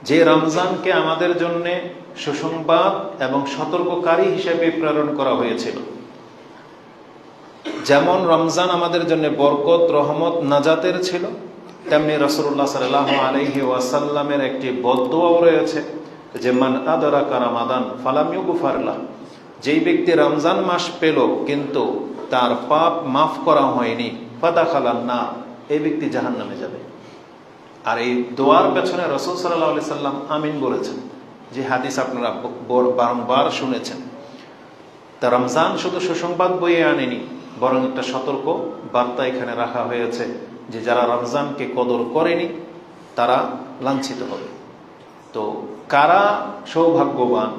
যে রমজানকে আমাদের জন্য সুসংবাদ এবং সতর্ককারী হিসেবে প্রেরণ করা হয়েছিল। যেমন রমজান আমাদের জন্য বরকত, রহমত, নাজাতের ছিল, তেমনি রাসূলুল্লাহ সাল্লাল্লাহু আলাইহি ওয়াসাল্লামের একটি বদদুয়াও রয়েছে যে মান আদরাকা রমাদান ফালাম ইউগফার লাহু, যেই ব্যক্তি রমজান মাস পেল কিন্তু তার পাপ মাফ করা হয়নি, ফাদাখালান নার, এই ব্যক্তি জাহান্নামে যাবে। আর এই দোয়ার পেছনে রাসূল সাল্লাল্লাহু আলাইহি সাল্লাম আমিন বলেছেন, যে হাদিস আপনারা বারংবার শুনেছেন। তা রমজান শুধু সুসংবাদ বয়ে আনেনি, বরং একটা সতর্ক বার্তা এখানে রাখা হয়েছে যে যারা রমজানকে কদর করেনি তারা লাঞ্ছিত হবে। তো কারা সৌভাগ্যবান,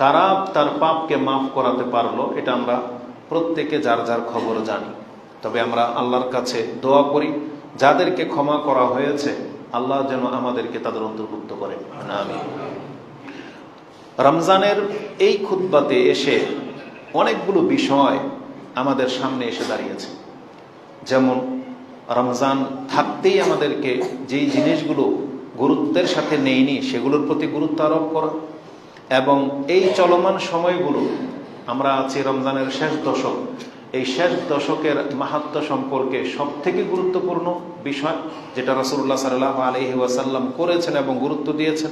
কারা তার পাপকে মাফ করাতে পারলো, এটা আমরা প্রত্যেকে যার যার খবর জানি। তবে আমরা আল্লাহর কাছে দোয়া করি যাদেরকে ক্ষমা করা হয়েছে আল্লাহ যেন আমাদেরকে তাদের অন্তর্ভুক্ত করেন, আমিন। রমজানের এই খুতবাতে এসে অনেকগুলো বিষয় আমাদের সামনে এসে দাঁড়িয়েছে। যেমন রমজান থাকতেই আমাদেরকে যেই জিনিসগুলো গুরুত্বের সাথে নেইনি সেগুলোর প্রতি গুরুত্ব আরোপ করা, এবং এই চলমান সময়গুলো, আমরা আছি রমজানের শেষ দশক, এই শেষ দশকের মাহাত্ম্য সম্পর্কে সব থেকে গুরুত্বপূর্ণ বিষয় যেটা রাসূলুল্লাহ সাল্লাল্লাহু আলাইহি ওয়াসাল্লাম করেছেন এবং গুরুত্ব দিয়েছেন,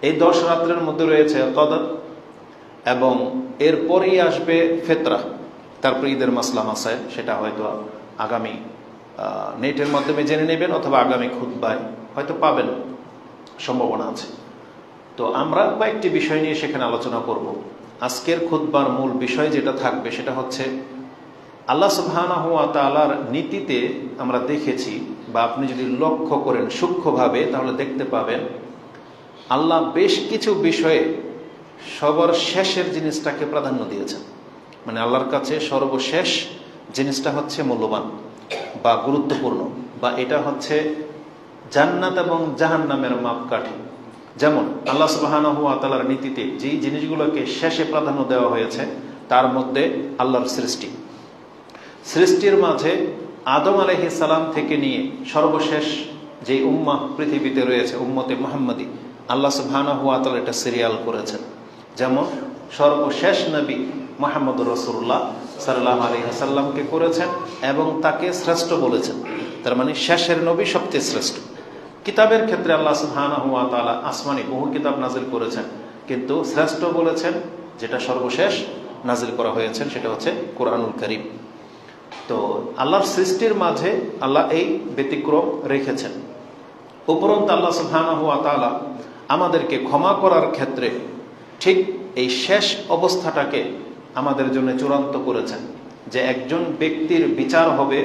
এই 10 রাত্রের মধ্যে রয়েছে কদর, এবং এরপরেই আসবে ফিতরা, তারপর ঈদের মাসলা মাসাইল, সেটা হয়তো আগামী নেটের মাধ্যমে জেনে নেবেন অথবা আগামী খুতবায় হয়তো পাবেন, সম্ভাবনা আছে। তো আমরা কয়েকটি বিষয় নিয়ে সেখানে আলোচনা করব। আজকের খুতবার মূল বিষয় যেটা থাকবে সেটা হচ্ছে আল্লাহ সুবহানাহু ওয়া তাআলার নীতিতে আমরা দেখেছি, বা আপনি যদি লক্ষ্য করেন সূক্ষ্মভাবে তাহলে দেখতে পাবেন আল্লাহ বেশ কিছু বিষয়ে সবার শেষের জিনিসটাকে প্রাধান্য দিয়েছেন। মানে আল্লাহর কাছে সর্বশেষ জিনিসটা হচ্ছে মূল্যবান বা গুরুত্বপূর্ণ, বা এটা হচ্ছে জান্নাত এবং জাহান্নামের মাপকাঠি। যেমন আল্লাহ সুবহানাহু ওয়া তাআলার নীতিতে যেই জিনিসগুলোকে শেষে প্রাধান্য দেওয়া হয়েছে তার মধ্যে আল্লাহর সৃষ্টির মাঝে আদম আলাইহিস সালাম থেকে নিয়ে সর্বশেষ যে উম্মাহ পৃথিবীতে রয়েছে, উম্মতে মুহাম্মাদি, আল্লাহ সুবহানাহু ওয়া তাআলা এটা সিরিয়াল করেছেন। যেমন সর্বশেষ নবী মুহাম্মদুর রাসূলুল্লাহ সাল্লাল্লাহু আলাইহি ওয়াসাল্লামকে করেছেন এবং তাকে শ্রেষ্ঠ বলেছেন। তার মানে শেষের নবী সবচেয়ে শ্রেষ্ঠ। কিতাবের ক্ষেত্রে আল্লাহ সুবহানাহু ওয়া তাআলা আসমানি বহু কিতাব নাজিল করেছেন, কিন্তু শ্রেষ্ঠ বলেছেন যেটা সর্বশেষ নাজিল করা হয়েছে সেটা হচ্ছে কোরআনুল কারীম। তো আল্লাহর সৃষ্টির মাঝে আল্লাহ এই ব্যতিক্রম রেখেছেন। উপরন্তু আল্লাহ সুবহানাহু ওয়া তাআলা আমাদেরকে ক্ষমা করার ক্ষেত্রে ঠিক এই শেষ অবস্থাটাকে আমাদের জন্য চূড়ান্ত করেছেন, যে একজন ব্যক্তির বিচার হবে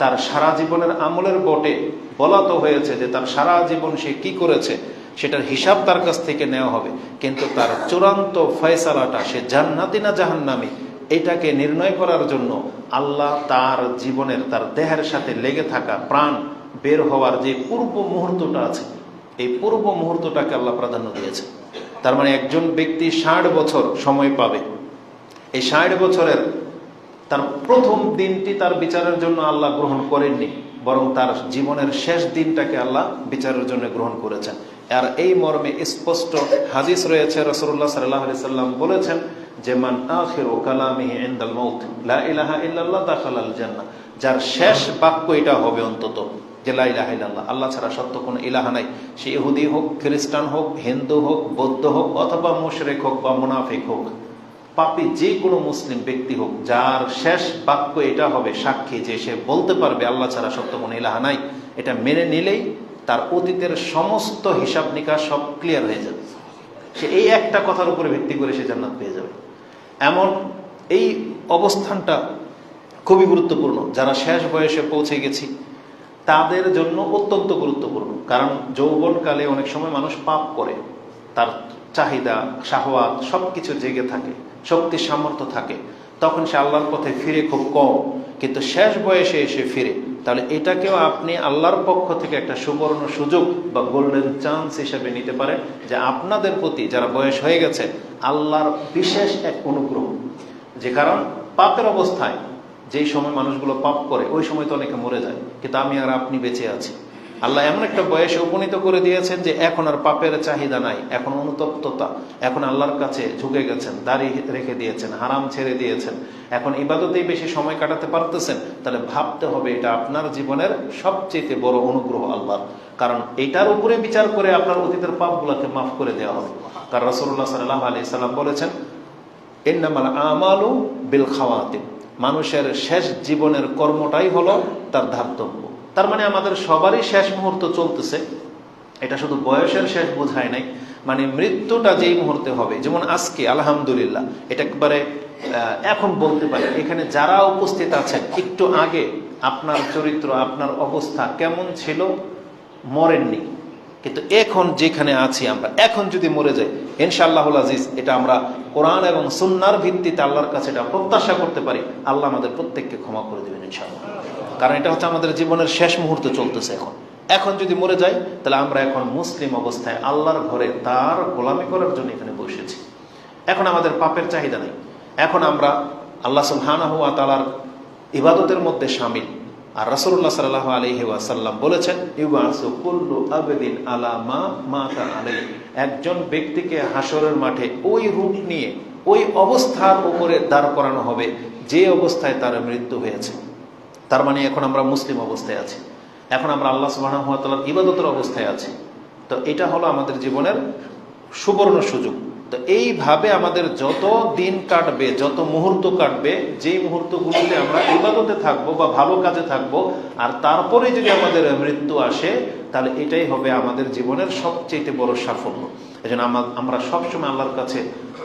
তার সারা জীবনের আমলের বটে। বলা তো হয়েছে যে তার সারা জীবন সে কি করেছে সেটার হিসাব তার কাছ থেকে নেওয়া হবে, কিন্তু তার চূড়ান্ত ফয়সালাটা সে জান্নাতি না জাহান্নামী এটাকে নির্ণয় করার জন্য আল্লাহ তার জীবনের, তার দেহের সাথে লেগে থাকা প্রাণ বের হওয়ার যে পূর্ব মুহূর্তটা আছে, এই পূর্ব মুহূর্তটাকে আল্লাহ প্রাধান্য দিয়েছে। তার মানে একজন ব্যক্তি 60 বছর সময় পাবে, এই 60 বছরের তার প্রথম দিনটি তার বিচারের জন্য আল্লাহ গ্রহণ করেননি, বরং তার জীবনের শেষ দিনটাকে আল্লাহ বিচারের জন্য গ্রহণ করেছেন। আর এই মর্মে স্পষ্ট হাদিস রয়েছে, রাসূলুল্লাহ সাল্লাল্লাহু আলাইহি সাল্লাম বলেছেন যে মান আখিরু কালামিহি ইনদাল মাউত লা ইলাহা ইল্লাল্লাহ দাখালাল জান্নাহ, যার শেষ বাক্য এটা হবে অন্তত যে লা ইলাহা ইল্লাল্লাহ, আল্লাহ ছাড়া সত্য কোনো ইলাহা নাই। সে ইহুদি হোক, খ্রিস্টান হোক, হিন্দু হোক, বৌদ্ধ হোক, অথবা মুশরিক হোক বা মুনাফিক হোক, পাপী যে কোনো মুসলিম ব্যক্তি হোক, যার শেষ বাক্য এটা হবে সাক্ষী যে সে বলতে পারবে আল্লাহ ছাড়া সত্য কোনো ইলাহা নাই, এটা মেনে নিলেই তার অতীতের সমস্ত হিসাব নিকাশ সব ক্লিয়ার হয়ে যাবে। সে এই একটা কথার উপরে ভিত্তি করে সে জান্নাত পেয়ে যাবে। এমন এই অবস্থানটা খুবই গুরুত্বপূর্ণ। যারা শেষ বয়সে পৌঁছে গেছি তাদের জন্য অত্যন্ত গুরুত্বপূর্ণ, কারণ যৌবনকালে অনেক সময় মানুষ পাপ করে, তার চাহিদা, শাহওয়াত সবকিছু জেগে থাকে, শক্তি সামর্থ্য থাকে, তখন সে আল্লাহর পথে ফিরে খুব কম, কিন্তু শেষ বয়সে এসে ফিরে, তাহলে এটাকেও আপনি আল্লাহর পক্ষ থেকে একটা সুবর্ণ সুযোগ বা গোল্ডেন চান্স হিসেবে নিতে পারেন, যে আপনাদের প্রতি যারা বয়স হয়ে গেছে আল্লাহর বিশেষ এক অনুগ্রহ। যে কারণ পাপের অবস্থায় যেই সময় মানুষগুলো পাপ করে ওই সময় তো অনেকে মরে যায়, কিন্তু আমি আর আপনি বেঁচে আছি। আল্লাহ এমন একটা বয়সে উপনীত করে দিয়েছেন যে এখন আর পাপের চাহিদা নাই, এখন অনুতপ্ততা, এখন আল্লাহর কাছে ঝুঁকে গেছেন, দাড়ি রেখে দিয়েছেন, হারাম ছেড়ে দিয়েছেন, এখন ইবাদতেই বেশি সময় কাটাতে পারতেছেন, তাহলে ভাবতে হবে এটা আপনার জীবনের সবচেয়ে বড় অনুগ্রহ আল্লাহর। কারণ এইটার উপরে বিচার করে আপনার অতীতের পাপগুলোকে মাফ করে দেওয়া হবে। কারণ রাসূলুল্লাহ সাল্লাল্লাহু আলাইহি সাল্লাম বলেছেন, ইন্নামাল আমালু বিল খাওয়াতিম, মানুষের শেষ জীবনের কর্মটাই হলো তার ধার্তব্য। তার মানে আমাদের সবারই শেষ মুহূর্ত চলতেছে, এটা শুধু বয়সের শেষ বোঝায় নাই, মানে মৃত্যুটা যেই মুহূর্তে হবে, যেমন আজকে আলহামদুলিল্লাহ এটা একবারে এখন বলতে পারি, এখানে যারা উপস্থিত আছেন একটু আগে আপনার চরিত্র, আপনার অবস্থা কেমন ছিল মরেননি, কিন্তু এখন যেখানে আছি আমরা, এখন যদি মরে যাই ইনশাআল্লাহুল আজিজ, এটা আমরা কোরআন এবং সুন্নাহর ভিত্তিতে আল্লাহর কাছে এটা প্রত্যাশা করতে পারি, আল্লাহ আমাদের প্রত্যেককে ক্ষমা করে দেবেন ইনশাআল্লাহ। কারণ এটা হচ্ছে আমাদের জীবনের শেষ মুহূর্ত চলতেছে এখন যদি মরে যাই, তাহলে আমরা এখন মুসলিম অবস্থায় আল্লাহর ঘরে তার গোলামি করার জন্য এখানে বসেছি। এখন আমাদের পাপের চাহিদা নেই, এখন আমরা আল্লাহ সুবহানাহু ওয়া তাআলার ইবাদতের মধ্যে শামিল। আর রাসূলুল্লাহ সাল্লাল্লাহু আলাইহি ওয়াসাল্লাম বলেছেন, ইউবাসু কুল্লু আবদিন আলা মা মাতা আলাইহি, একজন ব্যক্তিকে হাসরের মাঠে ওই রূপ নিয়ে ওই অবস্থার উপরে দাঁড় করানো হবে যে অবস্থায় তার মৃত্যু হয়েছে। তার মানে এখন আমরা মুসলিম অবস্থায় আছি, এখন আমরা আল্লাহ সুবহানাহু ওয়া তাআলার ইবাদতের অবস্থায় আছি। তো এটা হলো আমাদের জীবনের সুবর্ণ সুযোগ। তো এইভাবে আমাদের যত দিন কাটবে, যত মুহূর্ত কাটবে, যেই মুহূর্তগুলোতে আমরা ইবাদতে থাকবো বা ভালো কাজে থাকবো, আর তারপরে যদি আমাদের মৃত্যু আসে, তাহলে এটাই হবে আমাদের জীবনের সবচেয়ে বড় সাফল্য। এই জন্য আমরা সবসময় আল্লাহর কাছে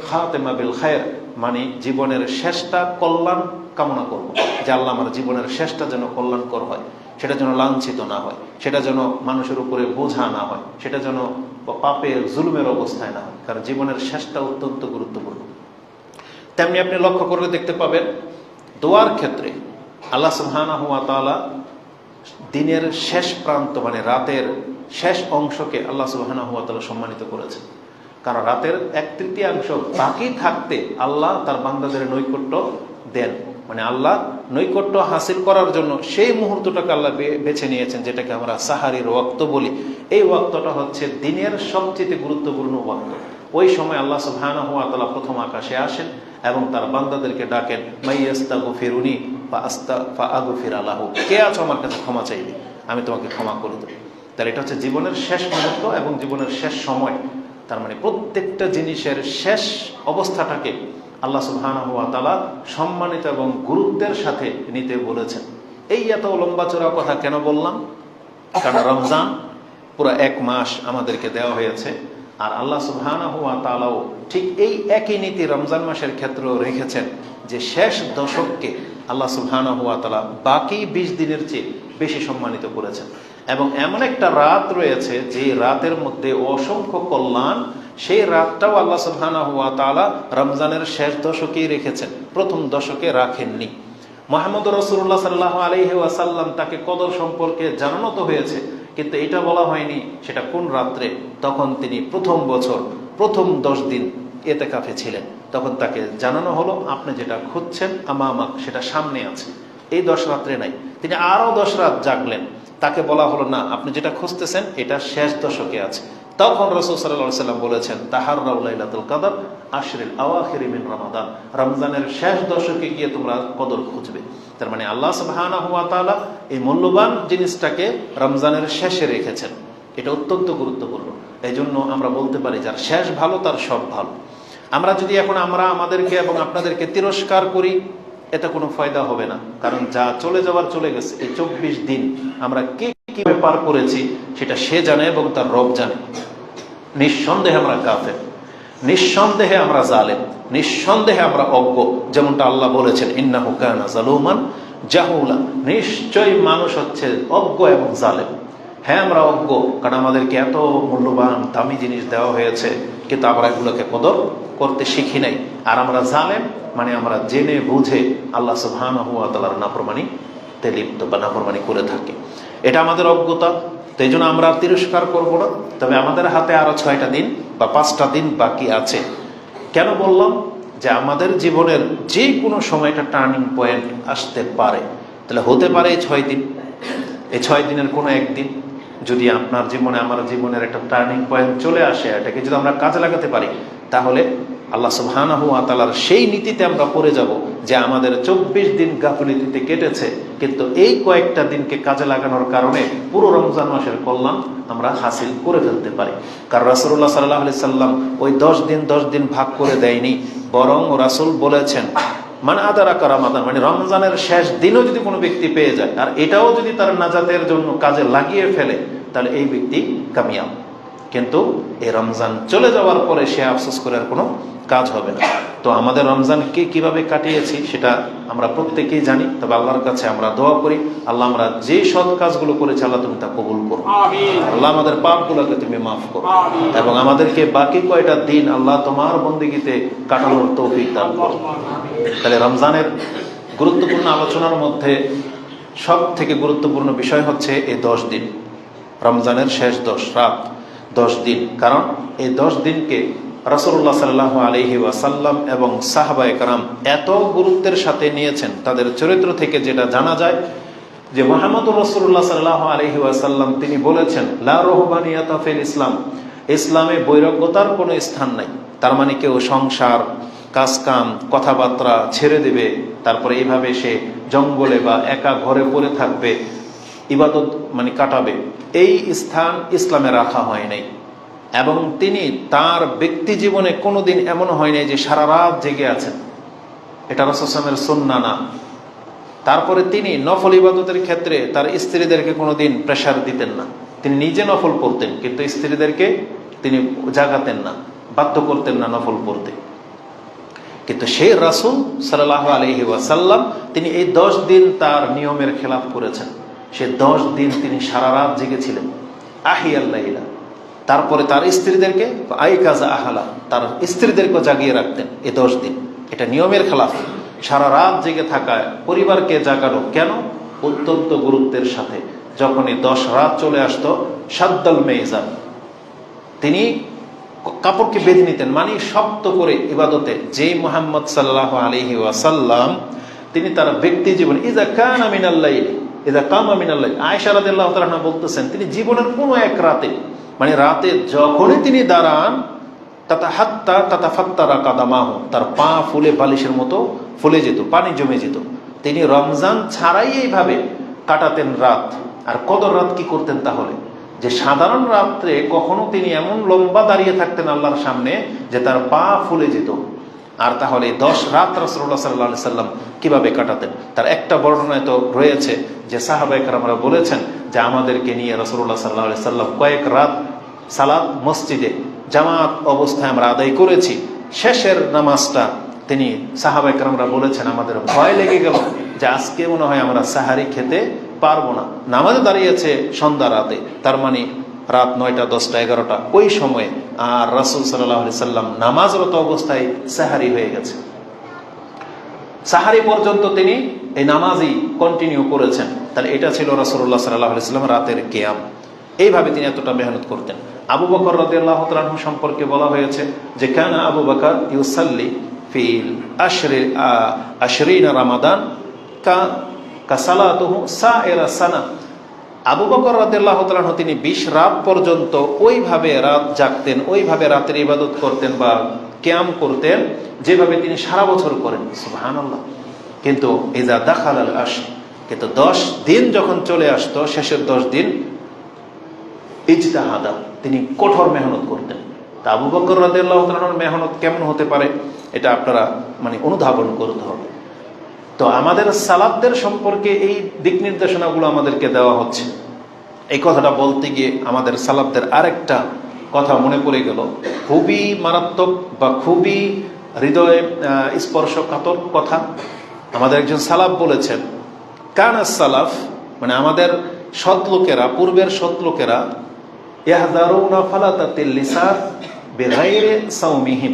খাতেমা বিল খায়র, মানে জীবনের শেষটা কল্যাণ কামনা করব, যে আল্লাহ আমার জীবনের শেষটা যেন কল্যাণকর হয়, সেটা যেন লাঞ্ছিত না হয়, সেটা যেন মানুষের উপরে বোঝা না হয়, সেটা যেন পাপের জুলুমের অবস্থায় না হয়। কারণ জীবনের শেষটা অত্যন্ত গুরুত্বপূর্ণ। তেমনি আপনি লক্ষ্য করলে দেখতে পাবেন দোয়ার ক্ষেত্রে আল্লাহ সুবহানাহু ওয়া তাআলা দিনের শেষ প্রান্ত, মানে রাতের শেষ অংশকে আল্লাহ সুবহানাহু ওয়া তাআলা সম্মানিত করেছেন। কারণ রাতের 1/3 বাকি থাকতে আল্লাহ তার বান্দাদের নৈকট্য দেন, মানে আল্লাহ নৈকট্য হাসিল করার জন্য সেই মুহূর্তটাকে আল্লাহ বেছে নিয়েছেন, যেটাকে আমরা সাহারির ওয়াক্ত বলি। এই ওয়াক্তটা হচ্ছে দিনের সবচেয়ে গুরুত্বপূর্ণ ওয়াক্ত। ওই সময় আল্লাহ সুবহানাহু ওয়া তাআলা প্রথম আকাশে আসেন এবং তার বান্দাদেরকে ডাকেন, মাইয়াস্তাগফিরুনি ফাআগফির লাহু, কে আছো আমার কাছে ক্ষমা চাইবে, আমি তোমাকে ক্ষমা করে দেব। তাহলে এটা হচ্ছে জীবনের শেষ মুহূর্ত এবং জীবনের শেষ সময়। তার মানে প্রত্যেকটা জিনিসের শেষ অবস্থাটাকে আল্লাহ সুবহানাহু ওয়া তাআলা সম্মানিত এবং গুরুত্বের সাথে নিতে বলেছেন। এই এত লম্বা চড়া কথা কেন বললাম? কারণ রমজান পুরো 1 মাস আমাদেরকে দেওয়া হয়েছে, আর আল্লাহ সুবহানাহু ওয়া তাআলাও ঠিক এই একই নীতি রমজান মাসের ক্ষেত্রেও রেখেছেন, যে শেষ দশককে আল্লাহ সুবহানাহু ওয়া তাআলা বাকি 20 দিনের চেয়ে বেশি সম্মানিত করেছেন। এবং এমন একটা রাত রয়েছে যে রাতের মধ্যে অসংখ্য কল্যাণ, সেই রাতটাও আল্লাহ সুবহানাহু ওয়া তাআলা রমজানের শেষ দশকেই রেখেছেন, প্রথম দশকে রাখেননি। মুহাম্মদ রাসূলুল্লাহ সাল্লাল্লাহু আলাইহি ওয়াসাল্লাম তাকে কদর সম্পর্কে জানানো তো হয়েছে, কিন্তু এটা বলা হয়নি সেটা কোন রাত্রে। তখন তিনি প্রথম বছর প্রথম 10 দিন ইতিকাফে ছিলেন, তখন তাকে জানানো হলো আপনি যেটা খুঁজছেন আমামাক, সেটা সামনে আছে, এই 10 রাত্রে নাই। তিনি আরো 10 রাত জাগলেন, তাকে বলা হলো না, আপনি যেটা খুঁজতেছেন এটা শেষ দশকে আছে। তখন রাসূল সাল্লাল্লাহু আলাইহি ওয়াসাল্লাম বলেছেন, তাহাররাউ লাইলাতুল কদর আশরিল আওয়াখির মিন রমাদান, রমজানের শেষ দশকে গিয়ে তোমরা কদর খুঁজবে। তার মানে আল্লাহ সুবহানাহু ওয়া তাআলা এই মূল্যবান জিনিসটাকে রমজানের শেষে রেখেছেন, এটা অত্যন্ত গুরুত্বপূর্ণ। এই জন্য আমরা বলতে পারি যার শেষ ভালো তার সব ভালো। আমরা যদি এখন আমরা আমাদেরকে এবং আপনাদেরকে তিরস্কার করি, এতে কোনো ফায়দা হবে না। কারণ যা চলে যাওয়ার চলে গেছে, এই 24 দিন আমরা কি কি পার করেছি সেটা সে জানে এবং তার রব জানে। নিঃসন্দেহে আমরা কাফের, নিঃসন্দেহে আমরা জালেম, নিঃসন্দেহে আমরা অজ্ঞ, যেমনটা আল্লাহ বলেছেন ইন্নাহু কানা যালুমান জাহুলা, নিশ্চয়ই মানুষ হচ্ছে অজ্ঞ এবং জালেম। হ্যাঁ, আমরা অজ্ঞ, কারণ আমাদেরকে এত মূল্যবান দামি জিনিস দেওয়া হয়েছে, কিন্তু আমরা এগুলোকে কদর করতে শিখি নাই। আর আমরা জালেম, মানে আমরা জেনে বুঝে আল্লাহ সুবহানাহু ওয়া তাআলার নাফরমানিতে লিপ্ত বা নাফরমানি করে থাকি, এটা আমাদের অজ্ঞতা। তো এই জন্য আমরা তিরস্কার করবো না। তবে আমাদের হাতে আরো 6টা দিন বা 5টা দিন বাকি আছে। কেন বললাম? যে আমাদের জীবনের যে কোনো সময়টা টার্নিং পয়েন্ট আসতে পারে। তাহলে হতে পারে এই 6 দিন, এই 6 দিনের কোনো একদিন, যদি আপনার জীবনে আমার জীবনের একটা টার্নিং পয়েন্ট চলে আসে, এটাকে যদি আমরা কাজে লাগাতে পারি, তাহলে আল্লাহ সুবহানাহু ওয়া তাআলার সেই নীতিতে আমরা পড়ে যাব যে আমাদের 24 দিন গাফিলতিতে কেটেছে, কিন্তু এই কয়েকটা দিনকে কাজে লাগানোর কারণে পুরো রমজান মাসের কল্যাণ আমরা হাসিল করে ফেলতে পারি। কারণ রাসূলুল্লাহ সাল্লাল্লাহু আলাইহি সাল্লাম ওই 10 দিন ভাগ করে দেয়নি, বরং রাসূল বলেছেন মানে আদারাকা রমাদান, মানে রমজানের শেষ দিনও যদি কোনো ব্যক্তি পেয়ে যায় আর এটাও যদি তার নাজাতের জন্য কাজে লাগিয়ে ফেলে, তাহলে এই ব্যক্তি কামিয়াব। কিন্তু এই রমজান চলে যাওয়ার পরে সে আফসোস করে আর কোনো কাজ হবে না। তো আমাদের রমজানকে কিভাবে কাটিয়েছি সেটা আমরা প্রত্যেকেই জানি। তবে আল্লাহর কাছে আমরা দোয়া করি, আল্লাহ আমরা যে সৎ কাজগুলো করেছি আল্লাহ তুমি তা কবুল করো, আল্লাহ আমাদের পাপগুলোকে তুমি মাফ করো, এবং আমাদেরকে বাকি কয়টা দিন আল্লাহ তোমার বন্দেগীতে কাটানোর তৌফিক দান করো। তাহলে রমজানের গুরুত্বপূর্ণ আলোচনার মধ্যে সব থেকে গুরুত্বপূর্ণ বিষয় হচ্ছে এই 10 দিন, রমজানের শেষ 10 রাত 10 দিন। কারণ এই 10 দিনকে রাসূলুল্লাহ সাল্লাল্লাহু আলাইহি ওয়াসাল্লাম এবং সাহাবায়ে কেরাম এত গুরুত্বের সাথে নিয়েছেন। তাদের চরিত্র থেকে যেটা জানা যায় যে মুহাম্মদুর রাসূলুল্লাহ সাল্লাল্লাহু আলাইহি ওয়াসাল্লাম তিনি বলেছেন, লা রুহবানিয়াতা ফিল ইসলাম, ইসলামে বৈরাগ্যতার কোনো স্থান নাই। তার মানে কেউ সংসার, কাজকাম, কথাবার্তা ছেড়ে দেবে, তারপরে এইভাবে সে জঙ্গলে বা একা ঘরে পড়ে থাকবে, ইবাদত মানে কাটাবে, এই স্থান ইসলামে রাখা হয় নাই। এবং তিনি তার ব্যক্তি জীবনে কোনোদিন এমন হয় নাই যে সারা রাত জেগে আছেন, এটা রাসূল সাল্লাল্লাহু আলাইহি ওয়াসাল্লামের সুন্নাহ না। তারপরে তিনি নফল ইবাদতের ক্ষেত্রে তার স্ত্রীদেরকে কোনোদিন প্রেসার দিতেন না, তিনি নিজে নফল পড়তেন কিন্তু স্ত্রীদেরকে তিনি জাগাতেন না, বাধ্য করতেন না নফল পড়তে। কিন্তু সেই রাসূল সাল্লাল্লাহু আলাইহি ওয়াসাল্লাম তিনি এই 10 দিন তার নিয়মের খেলাফ করেছেন। সে 10 দিন তিনি সারা রাত জেগেছিলেন, আহিয়াল লাইলা। তারপরে তার স্ত্রীদেরকে আইকাজা আহালা, তার স্ত্রীদেরকে জাগিয়ে রাখতেন এই 10 দিন। এটা নিয়মের খেলাফ, সারা রাত জেগে থাকায় পরিবারকে জাগানো কেন? অত্যন্ত গুরুত্বের সাথে। যখনই 10 রাত চলে আসতো, সাদ্দাল মেইজান, তিনি কাপড়কে বেঁধে নিতেন, মানে শক্ত করে ইবাদতে। যেই মুহাম্মদ সাল্লাল্লাহু আলাইহি ওয়াসাল্লাম তিনি তার ব্যক্তি জীবন ইযা কানা মিনাল লাইল ইযা কামা মিনাল লাইল, আয়েশা রাদিয়াল্লাহু তাআলা বলতেছেন তিনি জীবনের কোনো এক রাতে, মানে রাতে যখনই তিনি দাঁড়ান, তাতাফাত্তারা কাদামাহু, তার পা ফুলে বালিশের মতো ফুলে যেত, পানি জমে যেত। তিনি রমজান ছাড়াই এইভাবে কাটাতেন রাত। আর কদর রাত কি করতেন তাহলে? যে সাধারণ রাত্রে কখনো তিনি এমন লম্বা দাঁড়িয়ে থাকতেন আল্লাহর সামনে যে তার পা ফুলে যেত। আর তাহলে 10 রাত রাসূলুল্লাহ সাল্লাল্লাহু আলাইহি সাল্লাম কিভাবে কাটাতেন? তার একটা বর্ণনায় তো রয়েছে যে সাহাবায়ে কেরামরা বলেছেন যে আমাদেরকে নিয়ে রাসূলুল্লাহ সাল্লাল্লাহু আলাইহি সাল্লাম কয়েক রাত সালাত মসজিদে জামাত অবস্থায় আমরা আদায় করেছি। শেষের নামাজটা তিনি সাহাবায়ে কেরামরা বলেছেন আমাদের ভয় লেগে গেল যে আজকে মনে হয় আমরা সাহারি খেতে পারবো না। নামাজে দাঁড়িয়েছে সন্ধ্যা রাতে, তার মানে রাত 9টা 10টা 11টা ওই সময়ে, আর রাসূল সাল্লাল্লাহু আলাইহি সাল্লাম নামাজরত অবস্থায় সাহারি হয়ে গেছে। সাহারি পর্যন্ত তিনি এই নামাজই কন্টিনিউ করেছেন। তাহলে এটা ছিল রাসূলুল্লাহ সাল্লাল্লাহু আলাইহি সাল্লাম রাতের কিয়াম। এইভাবে তিনি এতটা মেহনত করতেন। আবু বকর রাদিয়াল্লাহু তাআলা আনহু সম্পর্কে বলা হয়েছে যে কানা আবু বকর ইউসাল্লি ফিল আশরিনা রমাদান কা সালাতুহু সাইরা সানা। আবু বকর রাদিয়াল্লাহু তাআলা আনহু তিনি 20 রাত পর্যন্ত ওইভাবে রাত জাগতেন, ওইভাবে রাতের ইবাদত করতেন বা কিয়াম করতেন যেভাবে তিনি সারা বছর করেন। সুবহানাল্লাহ। কিন্তু ইজা দাখালাল আশর, কিন্তু 10 দিন যখন চলে আসতো, শেষের 10 দিন, ইজতিহাদা, তিনি কঠোর মেহনত করতেন। তা আবু বকর রাদিয়াল্লাহু তাআলা আনহুর মেহনত কেমন হতে পারে এটা আপনারা মানে অনুধাবন করতে হবে। তো আমাদের সালাতদের সম্পর্কে এই দিক নির্দেশনাগুলো আমাদেরকে দেওয়া হচ্ছে। এই কথাটা বলতে গিয়ে আমাদের সালাতদের আরেকটা কথা মনে পড়ে গেল, খুবই মারাত্মক বা খুবই হৃদয়ে স্পর্শকাতর কথা। আমাদের একজন সালাফ বলেছেন, কানা সালাফ, মানে আমাদের সৎ লোকেরা, পূর্বের সৎ লোকেরা, ইয়াহযারুনা ফালাতাতিল লিসান বিগাইরি সাওমিহিম,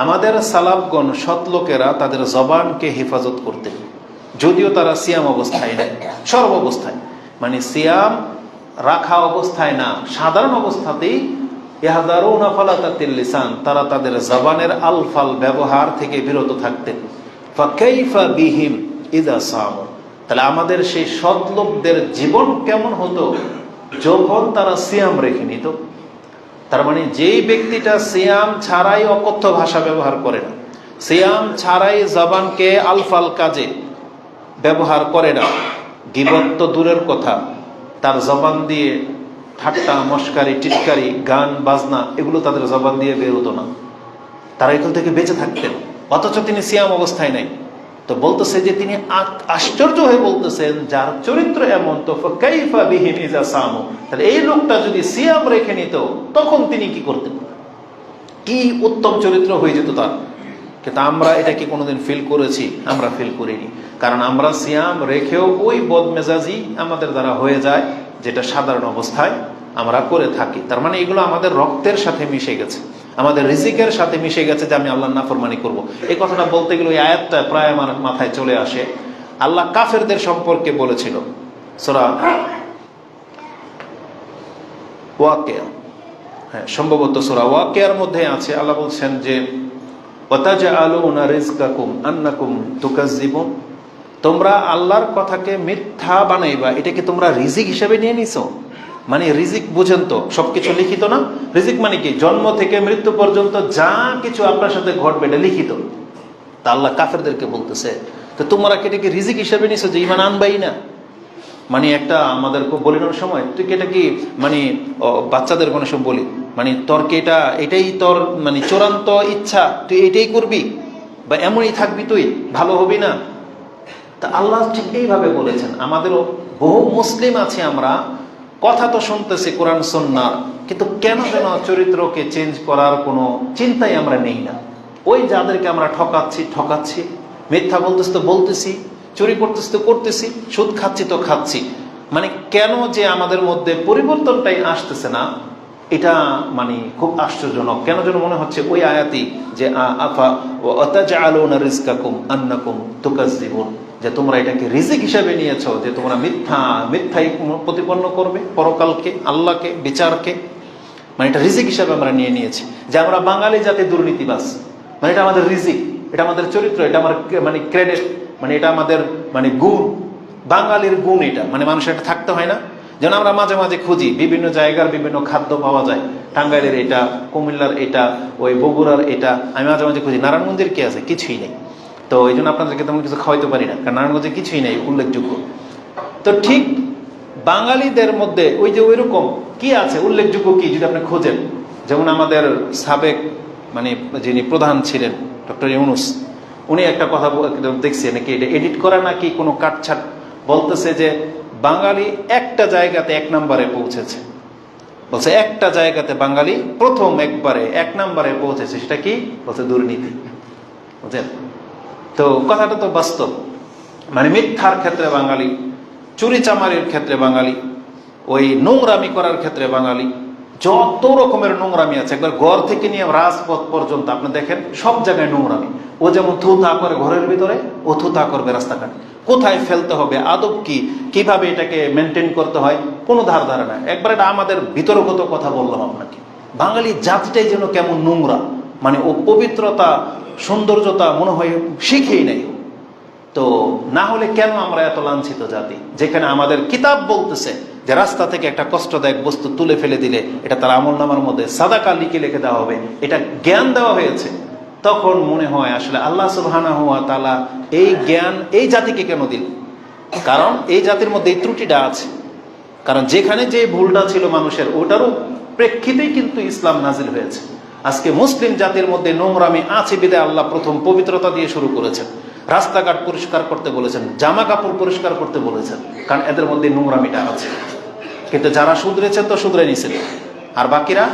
আমাদের সালাফগণ সৎ লোকেরা তাদের জবানকে হেফাজত করতেন, যদিও তারা সিয়াম অবস্থায় নেই, সর্ব অবস্থায়, মানে সিয়াম রাখা অবস্থায় না, সাধারণ অবস্থাতেই ইয়াহযারুনা ফালাতাতিল লিসান, তারা তাদের জবানের আলফাল ব্যবহার থেকে বিরত থাকতেন। ফাকাইফা বিহিম ইযা সামু, তাহলে আমাদের সেই সৎ লোকদের জীবন কেমন হতো যখন তারা সিয়াম রেখে নিত। তার মানে যেই ব্যক্তিটা সিয়াম ছাড়াই অকথ্য ভাষা ব্যবহার করে না, সিয়াম ছাড়াই জবানকে আলফাল কাজে ব্যবহার করে না, গীবত তো দূরের কথা, তার জবান দিয়ে ঠাট্টা মস্কারি টিটকারি গান বাজনা এগুলো তাদের জবান দিয়ে বের হতো না, তারা এগুলো থেকে বেঁচে থাকতেন, অথচ তিনি সিয়াম অবস্থায় নাই। তো বলতেছে যে তিনি আশ্চর্য হয়ে বলতেছেন যার চরিত্র এমন, তো কাইফা বিহিম ইজা সামু, তাহলে এই লোকটা যদি সিয়াম রেখে নিত তখন তিনি কি করতেন, কি উত্তম চরিত্র হয়ে যেত তার। কিন্তু আমরা এটা কি কোনোদিন ফিল করেছি? আমরা ফিল করিনি, কারণ আমরা সিয়াম রেখেও ওই বদমেজাজি আমাদের দ্বারা হয়ে যায় যেটা সাধারণ অবস্থায় আমরা করে থাকি। তার মানে এগুলো আমাদের রক্তের সাথে মিশে গেছে, আমাদের রিজিকের সাথে মিশে গেছে যে আমি আল্লাহর নাফরমানি করব। এই কথাটা বলতে গেলে ওই আয়াতটা প্রায় আমার মাথায় চলে আসে। আল্লাহ কাফেরদের সম্পর্কে বলেছিল সূরা ওয়াকিয়া, হ্যাঁ সম্ভবত সূরা ওয়াকিয়ার মধ্যে আছে। আল্লাহ বলছেন যে ওয়াতাজআলুনা রিজকাকুম আন্নাকুম তুকাজ্জিবুন, তোমরা আল্লাহর কথাকে মিথ্যা বানাইবা, এটাকে তোমরা রিজিক হিসেবে নিয়ে নিছো। মানে রিজিক বুঝেন তো, সবকিছু লিখিত না? রিজিক মানে কি? জন্ম থেকে মৃত্যু পর্যন্ত যা কিছু আপনার সাথে ঘটবে এটা লিখিত। তা আল্লাহ কাফেরদেরকে বলতেছে তো তোমরা এটাকে রিজিক হিসেবে নিছো যে ঈমান আনবাই না। মানে একটা আমাদের বলিনোর সময় তুই কি এটা কি মানে বাচ্চাদের কোনো সব বলি, মানে তোর কি এটাই তোর মানে চূড়ান্ত ইচ্ছা, তুই এটাই করবি বা এমনই থাকবি, তুই ভালো হবি না? তা আল্লাহ ঠিক এইভাবে বলেছেন। আমাদেরও বহু মুসলিম আছে, আমরা কথা তো শুনতেছি কোরআন সুন্নাহ, কিন্তু কেন যেন চরিত্রকে চেঞ্জ করার কোনো চিন্তাই আমরা নেই না। ওই যাদেরকে আমরা ঠকাচ্ছি, মিথ্যা বলতেছি তো বলতেছি, চুরি করতেছি তো করতেছি, সুদ খাচ্ছি তো খাচ্ছি, মানে কেন যে আমাদের মধ্যে পরিবর্তনটাই আসতেছে না, এটা মানে খুব আশ্চর্যজনক। কেন যেন মনে হচ্ছে ওই আয়াতি যে আফা ওয়াতাজআলুনা রিজকাকুম আন্নাকুম তুকাজ্জিবুন, যে তোমরা এটাকে রিজিক হিসাবে নিয়েছো, যে তোমরা মিথ্যাই প্রতিপন্ন করবে পরকালকে, আল্লাহকে, বিচারকে। মানে এটা রিজিক হিসাবে আমরা নিয়েছি যে আমরা বাঙালি জাতি দুর্নীতিবাজ, মানে এটা আমাদের রিজিক, এটা আমাদের চরিত্র, এটা আমার মানে ক্রেডিট, মানে এটা আমাদের মানে গুণ, বাঙালির গুণ এটা, মানে মানুষের এটা থাকতে হয় না। যেন আমরা মাঝে মাঝে খুঁজি, বিভিন্ন জায়গার বিভিন্ন খাদ্য পাওয়া যায়, টাঙ্গাইলের এটা, কুমিল্লার এটা, ওই বগুড়ার এটা, আমি মাঝে মাঝে খুঁজি নারায়ণগঞ্জের কি আছে, কিছুই নেই। তো এই জন্য আপনাদেরকে তেমন কিছু খাওয়াইতে পারি না, কারণ নারায়ণগঞ্জে কিছুই নেই উল্লেখযোগ্য। তো ঠিক বাঙালিদের মধ্যে ওই যে ওইরকম কি আছে উল্লেখযোগ্য, কি যদি আপনি খোঁজেন, যেমন আমাদের সাবেক মানে যিনি প্রধান ছিলেন ডক্টর ইউনূস, উনি একটা কথা দেখছি নাকি এটা এডিট করা নাকি কোনো কাটছাট, বলতেছে যে বাঙালি একটা জায়গাতে 1 নম্বরে পৌঁছেছে, বলছে একটা জায়গাতে বাঙালি প্রথম একবারে 1 নম্বরে পৌঁছেছে, সেটা কি বলছে? দুর্নীতি। বুঝলেন তো কথাটা তো বাস্তব। মানে মিথ্যার ক্ষেত্রে বাঙালি, চুরি চামারির ক্ষেত্রে বাঙালি, ওই নোংরামি করার ক্ষেত্রে বাঙালি, যত রকমের নোংরামি আছে, একবার ঘর থেকে নিয়ে রাজপথ পর্যন্ত আপনি দেখেন সব জায়গায় নোংরামি। ও যেমন থুথা করে ঘরের ভিতরে, ও থুথা করবে রাস্তাঘাটে, কোথায় ফেলতে হবে, আদব কি, কিভাবে এটাকে মেনটেন করতে হয়, কোনো ধার ধারণা। একবার এটা আমাদের ভিতরগত কথা বললাম আপনাকে। বাঙালি জাতিটাই যেন কেমন নোংরা, মানে ও পবিত্রতা সৌন্দর্যতা মনে হয় শিখেই নাই। তো না হলে কেন আমরা এত লাঞ্ছিত জাতি, যেখানে আমাদের কিতাব বলতেছে যে রাস্তা থেকে একটা কষ্টদায়ক বস্তু তুলে ফেলে দিলে এটা তার আমলনামার মধ্যে সাদাকা লিখে দেওয়া হবে, এটা জ্ঞান দেওয়া হয়েছে। তখন মনে হয় আসলে আল্লাহ সুবহানাহু ওয়া তাআলা এই জ্ঞান এই জাতিকে কেন দিল? কারণ এই জাতির মধ্যে এই ত্রুটিটা আছে। কারণ যেখানে যে ভুলটা ছিল মানুষের, ওটারও প্রেক্ষিতেই কিন্তু ইসলাম নাজিল হয়েছে। আজকে মুসলিম জাতির মধ্যে নোংরামি আছে বিধায় আল্লাহ প্রথম পবিত্রতা দিয়ে শুরু করেছেন, রাস্তাঘাট পরিষ্কার করতে বলেছেন, জামা কাপড় পরিষ্কার করতে বলেছেন, কারণ এদের মধ্যে নোংরামিটা আছে। কিন্তু যারা শুধরেছেন তো শুধরে নিছেন, আর বাকিরা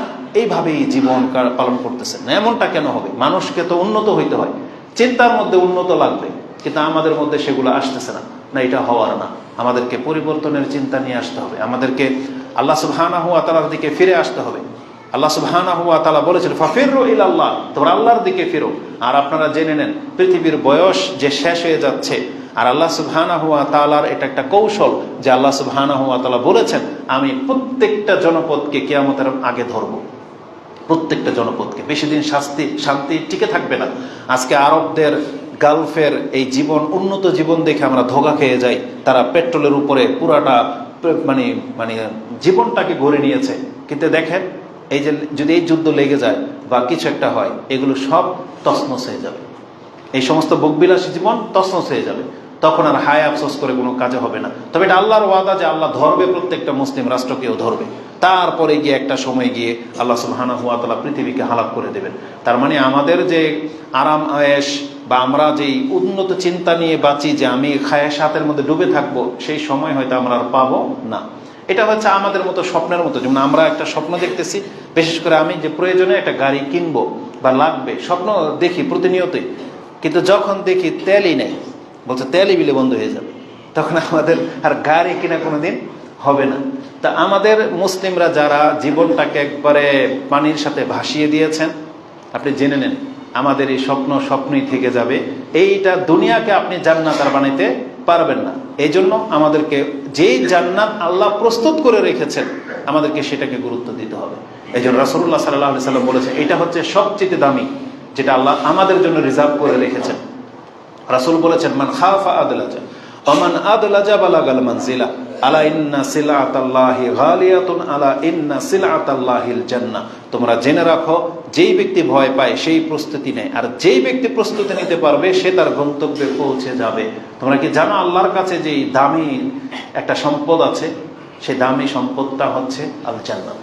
এইভাবেই জীবন পালন করতেছেন। না, এমনটা কেন হবে? মানুষকে তো উন্নত হইতে হয়, চিন্তার মধ্যে উন্নত লাগবে, কিন্তু আমাদের মধ্যে সেগুলো আসতেছে না। না, এটা হওয়ার না। আমাদেরকে পরিবর্তনের চিন্তা নিয়ে আসতে হবে, আমাদেরকে আল্লাহ সুবহানাহু ওয়া তাআলার দিকে ফিরে আসতে হবে। আল্লাহ সুবহানাহু ওয়া তাআলা বলেছেন ফাফিরু ইলাল্লাহ, তোমরা আল্লাহর দিকে ফিরো। আর আপনারা জেনে নেন পৃথিবীর বয়স যে শেষ হয়ে যাচ্ছে, আর আল্লাহ সুবহানাহু ওয়া তাআলার এটা একটা কৌশল যে আল্লাহ সুবহানাহু ওয়া তাআলা বলেছেন আমি প্রত্যেকটা জনপদকে কিয়ামতের আগে ধরব, প্রত্যেকটা জনপদকে। বেশি দিন শান্তি টিকে থাকবে না। আজকে আরবদের গালফের এই জীবন, উন্নত জীবন দেখে আমরা ধোঁকা খেয়ে যাই। তারা পেট্রোলের উপরে পুরাটা মানে মানে জীবনটাকে গড়ে নিয়েছে। কিন্তু দেখেন এই যে যদি এই যুদ্ধ লেগে যায় বা কিছু একটা হয়, এগুলো সব তছনছ হয়ে যাবে। এই সমস্ত ভোগবিলাসী জীবন তছনছ হয়ে যাবে, তখন আর হায় আফসোস করে কোনো কাজে হবে না। তবে এটা আল্লাহর ওয়াদা যে আল্লাহ ধরবে, প্রত্যেকটা মুসলিম রাষ্ট্রকেও ধরবে। তারপরে গিয়ে একটা সময় গিয়ে আল্লাহ সুবহানাহু ওয়া তাআলা পৃথিবীকে হালাক করে দেবেন। তার মানে আমাদের যে আরাম আয়েশ বা আমরা যেই উন্নত চিন্তা নিয়ে বাঁচি যে আমি খায়াসাতের মধ্যে ডুবে থাকবো, সেই সময় হয়তো আমরা আর পাবো না। এটা হচ্ছে আমাদের মতো স্বপ্নের মতো। যেমন আমরা একটা স্বপ্ন দেখতেছি, বিশেষ করে আমি যে প্রয়োজনে একটা গাড়ি কিনবো বা লাগবে, স্বপ্ন দেখি প্রতিনিয়তই, কিন্তু যখন দেখি তেলই নেই, বলছে তেলই বিলে বন্ধ হয়ে যাবে, তখন আমাদের আর গাড়ি কিনা কোনোদিন হবে না। তা আমাদের মুসলিমরা যারা জীবনটাকে একবারে পানির সাথে ভাসিয়ে দিয়েছেন, আপনি জেনে নেন আমাদের এই স্বপ্ন স্বপ্নই থেকে যাবে। এইটা দুনিয়াকে আপনি জান্নাত আর বানাইতে পারবেন না। এই জন্য আমাদেরকে যেই জান্নাত আল্লাহ প্রস্তুত করে রেখেছেন, আমাদেরকে সেটাকে গুরুত্ব দিতে হবে। এই জন্য রাসূলুল্লাহ সাল্লাল্লাহু আলাইহি সাল্লাম বলেছেন, এটা হচ্ছে সবচেয়ে দামি যেটা আল্লাহ আমাদের জন্য রিজার্ভ করে রেখেছেন। রাসূল বলেছেন, মান খাফা আদলাজা ওমান আদলাজা বালাগাল মানজিলা আলা ইন্না সিলাতাল্লাহি গালিয়াতুন আলা ইন্না সিলাতাল্লাহিল জান্নাহ। তোমরা জেনে রাখো, যেই ব্যক্তি ভয় পায় সেই প্রস্তুতি নেয়, আর যেই ব্যক্তি প্রস্তুতি নিতে পারবে সে তার গন্তব্যে পৌঁছে যাবে। তোমরা কি জানো আল্লাহর কাছে যে দামি একটা সম্পদ আছে, সেই দামি সম্পদটা হচ্ছে আল জান্নাত।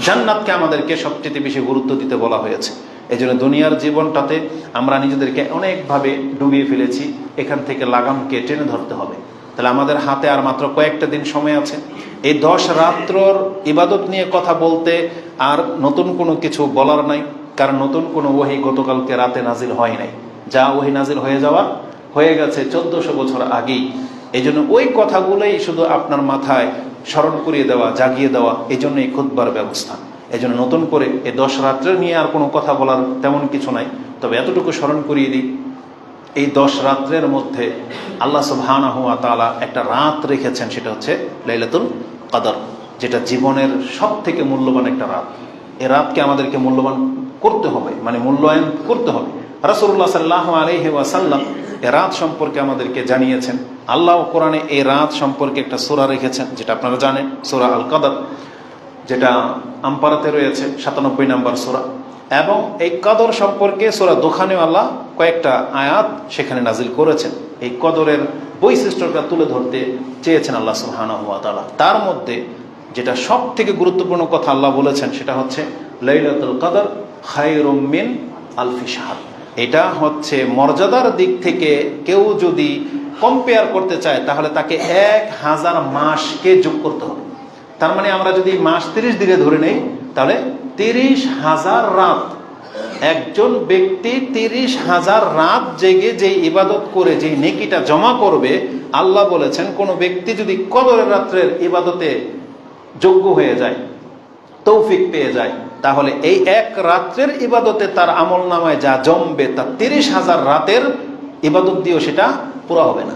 জান্নাতকে আমাদেরকে সবচেয়ে বেশি গুরুত্ব দিতে বলা হয়েছে। এই জন্য দুনিয়ার জীবনটাতে আমরা নিজেদেরকে অনেকভাবে ডুবিয়ে ফেলেছি, এখান থেকে লাগামকে টেনে ধরতে হবে। তাহলে আমাদের হাতে আর মাত্র কয়েকটা দিন সময় আছে। এই 10 রাত্রর ইবাদত নিয়ে কথা বলতে আর নতুন কোনো কিছু বলার নাই, কারণ নতুন কোনো ওহী গতকালকে রাতে নাজিল হয় নাই। যা ওহী নাজিল হয়ে যাওয়া হয়ে গেছে 1400 বছর আগেই। এই জন্য ওই কথাগুলোই শুধু আপনার মাথায় স্মরণ করিয়ে দেওয়া, জাগিয়ে দেওয়া, এই জন্য এই খুতবার ব্যবস্থা। এই জন্য নতুন করে এই 10 রাত্রে নিয়ে আর কোনো কথা বলার তেমন কিছু নাই। তবে এতটুকু স্মরণ করিয়ে দিই, এই 10 রাত্রের মধ্যে আল্লাহ সুবহানাহু ওয়া তাআলা একটা রাত রেখেছেন, সেটা হচ্ছে লাইলাতুল কদর, যেটা জীবনের সব থেকে মূল্যবান একটা রাত। এই রাতকে আমাদেরকে মূল্যবান করতে হবে, মানে মূল্যায়ন করতে হবে। রাসূলুল্লাহ সাল্লাল্লাহু আলাইহি ওয়াসাল্লাম এই রাত সম্পর্কে আমাদেরকে জানিয়েছেন। আল্লাহ কোরআনে এই রাত সম্পর্কে একটা সূরা রেখেছেন, যেটা আপনারা জানেন, সূরা আল কদর, যেটা আম্পারাতে রয়েছে 97 নম্বর সূরা। এবং এই কদর সম্পর্কে সূরা দুখানেও আল্লাহ কয়েকটা আয়াত সেখানে নাজিল করেছেন। এই কদরের বৈশিষ্ট্যটা তুলে ধরতে চেয়েছেন আল্লাহ সুবহানাহু ওয়া তাআলা। তার মধ্যে যেটা সব থেকে গুরুত্বপূর্ণ কথা আল্লাহ বলেছেন, সেটা হচ্ছে লাইলাতুল কদর খায়রুম মিন আলফি শাহর। এটা হচ্ছে মর্যাদার দিক থেকে কেউ যদি কম্পেয়ার করতে চায়, তাহলে তাকে 1000 মাসকে যোগ করতে হবে। তার মানে আমরা যদি মাস 30 দিনে ধরে নেই, তাহলে 30,000 রাত। একজন ব্যক্তি 30,000 রাত জেগে যে ইবাদত করে যে নেকিটা জমা করবে, আল্লাহ বলেছেন কোন ব্যক্তি যদি কদরের রাত্রের ইবাদতে যোগ্য হয়ে যায়, তৌফিক পেয়ে যায়, তাহলে এই এক রাত্রের ইবাদতে তার আমল নামায় যা জমবে, তা 30,000 রাতের ইবাদত দিয়েও সেটা পুরো হবে না।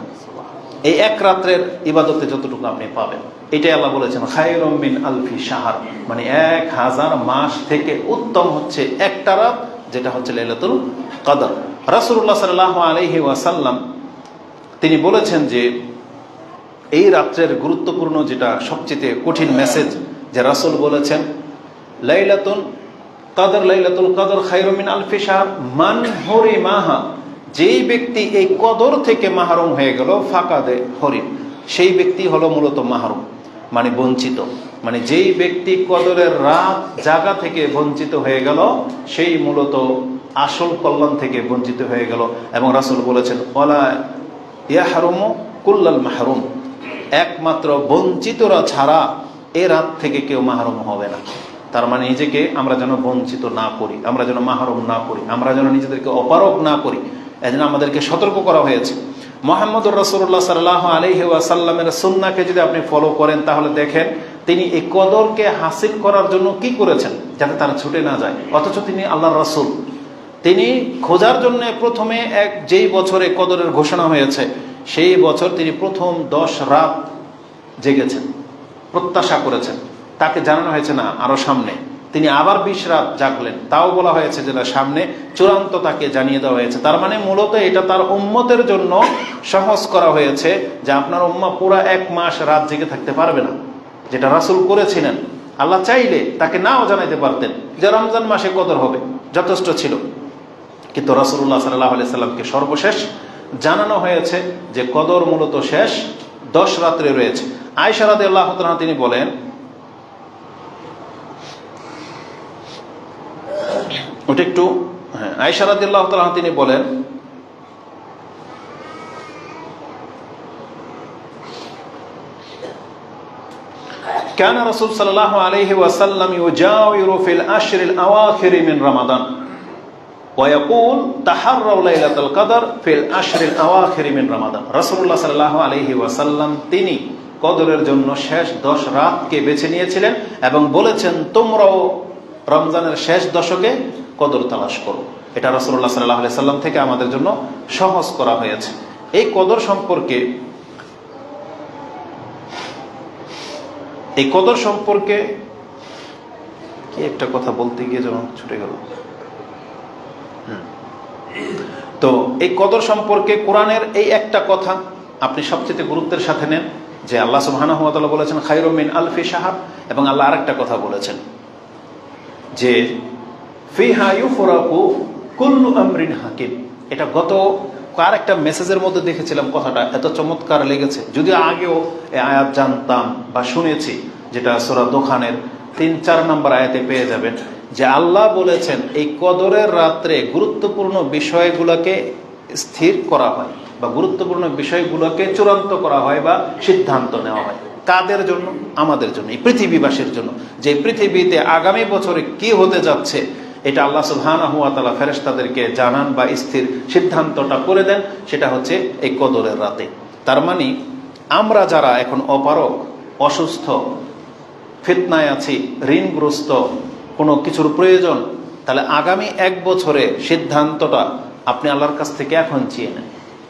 এই এক রাত্রের ইবাদতে যতটুকু আপনি পাবেন, এটাই আল্লাহ বলেছেন খায়রুম মিন আলফি শাহর, মানে 1000 মাস থেকে উত্তম হচ্ছে একটা রাত, যেটা হচ্ছে লাইলাতুল কদর। রাসূলুল্লাহ সাল্লাল্লাহু আলাইহি ওয়াসাল্লাম তিনি বলেছেন যে এই রাত্রের গুরুত্বপূর্ণ যেটা সবচেয়ে কঠিন মেসেজ, যে রাসূল বলেছেন লাইলাতুল কদর খায়রুম মিন আলফি শাহর মান হুরিমাহা, যেই ব্যক্তি এই কদর থেকে মাহরুম হয়ে গেল, ফাকাদে হরিম, সেই ব্যক্তি হলো মূলত মাহরুম, মানে বঞ্চিত। মানে যেই ব্যক্তি কদরের রাত জাগা থেকে বঞ্চিত হয়ে গেল, সেই মূলত আসল কল্যাণ থেকে বঞ্চিত হয়ে গেল। এবং রাসূল বলেছেন ওয়ালা ইয়াহরুমু কুল্লাল মাহরুম, একমাত্র বঞ্চিতরা ছাড়া এ রাত থেকে কেউ মাহরুম হবে না। তার মানে নিজেকে আমরা যেন বঞ্চিত না করি, আমরা যেন মাহরুম না করি, আমরা যেন নিজেদেরকে অপারগ না করি, এজন্য আমাদেরকে সতর্ক করা হয়েছে। মুহাম্মদুর রাসূলুল্লাহ সাল্লাল্লাহু আলাইহি ওয়াসাল্লামের সুন্নাহকে যদি আপনি ফলো করেন, তাহলে দেখেন তিনি এই কদরকে হাসিল করার জন্য কি করেছেন, যাতে তারা ছুটে না যায়। অথচ তিনি আল্লাহর রাসূল, তিনি খোঁজার জন্য প্রথমে যেই বছরে কদরের ঘোষণা হয়েছে, সেই বছর তিনি প্রথম 10 রাত জেগেছেন, প্রত্যাশা করেছেন। তাকে জানানো হয়েছে না আরো সামনে, তিনি আবার 20 রাত জাগলেন, তাও বলা হয়েছে যে সামনে চূড়ান্ত তাকে জানিয়ে দেওয়া হয়েছে। তার মানে মূলত এটা তার উম্মতের জন্য সহজ করা হয়েছে, যে আপনার উম্মাহ পুরা 1 মাস রাত জেগে থাকতে পারবে না। যেটা রাসূল করেছিলেন, আল্লাহ চাইলে তাকে নাও জানাইতে পারতেন যে রমজান মাসে কদর হবে, যথেষ্ট ছিল। কিন্তু রাসূলুল্লাহ সাল্লাল্লাহু আলাইহি সাল্লামকে সর্বশেষ জানানো হয়েছে যে কদর মূলত শেষ 10 রাত্রে রয়েছে। আয়েশা রাদিয়াল্লাহু তাআলা তিনি বলেন, ওটা একটু আয়েশা রাদিয়াল্লাহু তাআলা তিনি বলেন, كان رسول صلى الله عليه وسلم يجاور في الأشهر الأواخر من رمضان ويقول تحروا ليلة القدر في الأشهر الأواخر من رمضان। রাসূলুল্লাহ সাল্লাল্লাহু আলাইহি ওয়াসাল্লাম তিনি কদরের জন্য শেষ 10 রাতকে বেছে নিয়েছিলেন এবং বলেছেন তোমরাও রমজানের শেষ দশকে কদর তালাশ করো। এটা রাসূলুল্লাহ সাল্লাল্লাহু আলাইহি সাল্লাম থেকে আমাদের জন্য সহজ করা হয়েছে। এই কদর সম্পর্কে কি একটা কথা বলতে গিয়ে যেন ছুটে গেল। তো এই কদর সম্পর্কে কোরআনের এই একটা কথা আপনি সবচেয়ে গুরুত্বের সাথে নেন যে আল্লাহ সুবহানাহু ওয়া তাআলা বলেছেন খায়রুম মিন আলফি শাহর, এবং আল্লাহ আরেকটা কথা বলেছেন যে ফিহা ইউফরাকু কুল্লু আমরিন হাকিম। এটা গত কার একটা মেসেজের মধ্যে দেখেছিলাম, কথাটা এত চমৎকার লেগেছে। যদিও আগেও এই আয়াত জানতাম বা শুনেছি, যেটা সূরা দোখানের 3-4 নম্বর আয়াতে পেয়ে যাবেন যে আল্লাহ বলেছেন এই কদরের রাত্রে গুরুত্বপূর্ণ বিষয়গুলোকে স্থির করা হয় বা গুরুত্বপূর্ণ বিষয়গুলোকে চূড়ান্ত করা হয় বা সিদ্ধান্ত নেওয়া হয়। কাদের জন্য? আমাদের জন্য, এই পৃথিবীবাসীর জন্য। যে পৃথিবীতে আগামী বছরে কি হতে যাচ্ছে এটা আল্লাহ সুবহানাহু ওয়া তাআলা ফেরেশতাদেরকে জানান বা স্থির সিদ্ধান্তটা করে দেন, সেটা হচ্ছে এই কদরের রাতে। তার মানে আমরা যারা এখন অপারগ, অসুস্থ, ফিতনায় আছি, ঋণগ্রস্ত, কোনো কিছুর প্রয়োজন, তাহলে আগামী 1 বছরে সিদ্ধান্তটা আপনি আল্লাহর কাছ থেকে এখন চেয়ে নেন।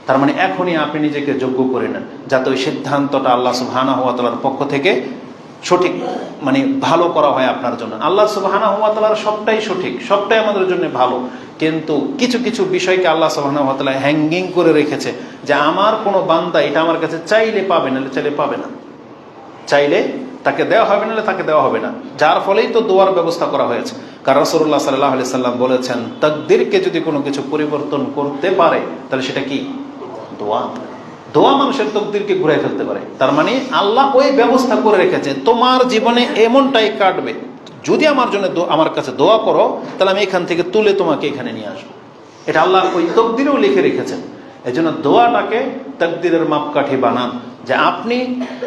তার মানে এখনই আপনি নিজেকে যোগ্য করে নেন যাতে ওই সিদ্ধান্তটা আল্লাহ সুবহানাহু ওয়া তাআলার পক্ষ থেকে সঠিক মানে ভালো করা হয় আপনার জন্য। আল্লাহ সুবহানাহু ওয়া তাআলার সবটাই সঠিক, সবটাই আমাদের জন্য ভালো, কিন্তু কিছু কিছু বিষয়কে আল্লাহ সুবহানাহু ওয়া তাআলা হ্যাঙ্গিং করে রেখেছে যে আমার কোনো বান্দা এটা আমার কাছে চাইলে পাবে, নাহলে চাইলে পাবে না, চাইলে তাকে দেওয়া হবে, নাহলে তাকে দেওয়া হবে না। যার ফলেই তো দোয়ার ব্যবস্থা করা হয়েছে। কারণ রাসূলুল্লাহ সাল্লাল্লাহু আলাইহি সাল্লাম বলেছেন তাকদীরকে যদি কোনো কিছু পরিবর্তন করতে পারে তাহলে সেটা কি? দোয়া। দোয়া মানুষের তকদিরকে ঘুরাই ফেলতে পারে। তার মানে আল্লাহ ওই ব্যবস্থা করে রেখেছে তোমার জীবনে এমনটাই কাটবে, যদি আমার জন্য আমার কাছে দোয়া করো তাহলে আমি এখান থেকে তুলে তোমাকে এখানে নিয়ে আসবো। এটা আল্লাহ ওই তকদিরেও লিখে রেখেছেন। এই জন্য দোয়াটাকে তাকদিরের মাপকাঠি বানান, যে আপনি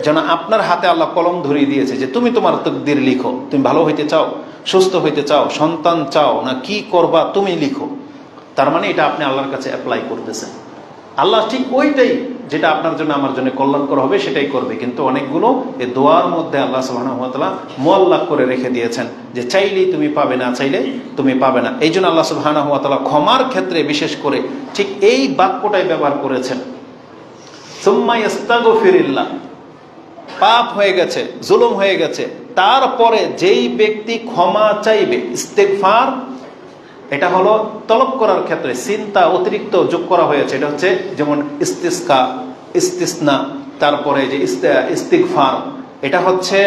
যেন আপনার হাতে আল্লাহ কলম ধরিয়ে দিয়েছে যে তুমি তোমার তকদির লিখো। তুমি ভালো হইতে চাও, সুস্থ হইতে চাও, সন্তান চাও, না কি করবা তুমি লিখো। তার মানে এটা আপনি আল্লাহর কাছে অ্যাপ্লাই করতেছেন। আল্লাহ ঠিক ওইটাই যেটা আপনার জন্য আমার জন্য কল্যাণকর হবে সেটাই করবে। কিন্তু অনেকগুলো এই দোয়ার মধ্যে আল্লাহ সুবহানাহু ওয়া তাআলা মুআল্লাক করে রেখে দিয়েছেন যে চাইলেই তুমি পাবে না, চাইলে তুমি পাবে না। এই জন্য আল্লাহ সুবহানাহু ওয়া তাআলা ক্ষমার ক্ষেত্রে বিশেষ করে ঠিক এই বাক্যটাই ব্যবহার করেছেন, সুম্মা ইস্তাগফিরিল্লাহ। পাপ হয়ে গেছে, জুলুম হয়ে গেছে, তারপরে যেই ব্যক্তি ক্ষমা চাইবে, ইস্তেগফার এটা হলো তলব করার ক্ষেত্রে চিন্তা অতিরিক্ত যোগ করা হয়েছে। এটা হচ্ছে যেমন ইস্তিসকা, ইস্তিসনা, তারপরে যে ইস্তিগফার, এটা হচ্ছে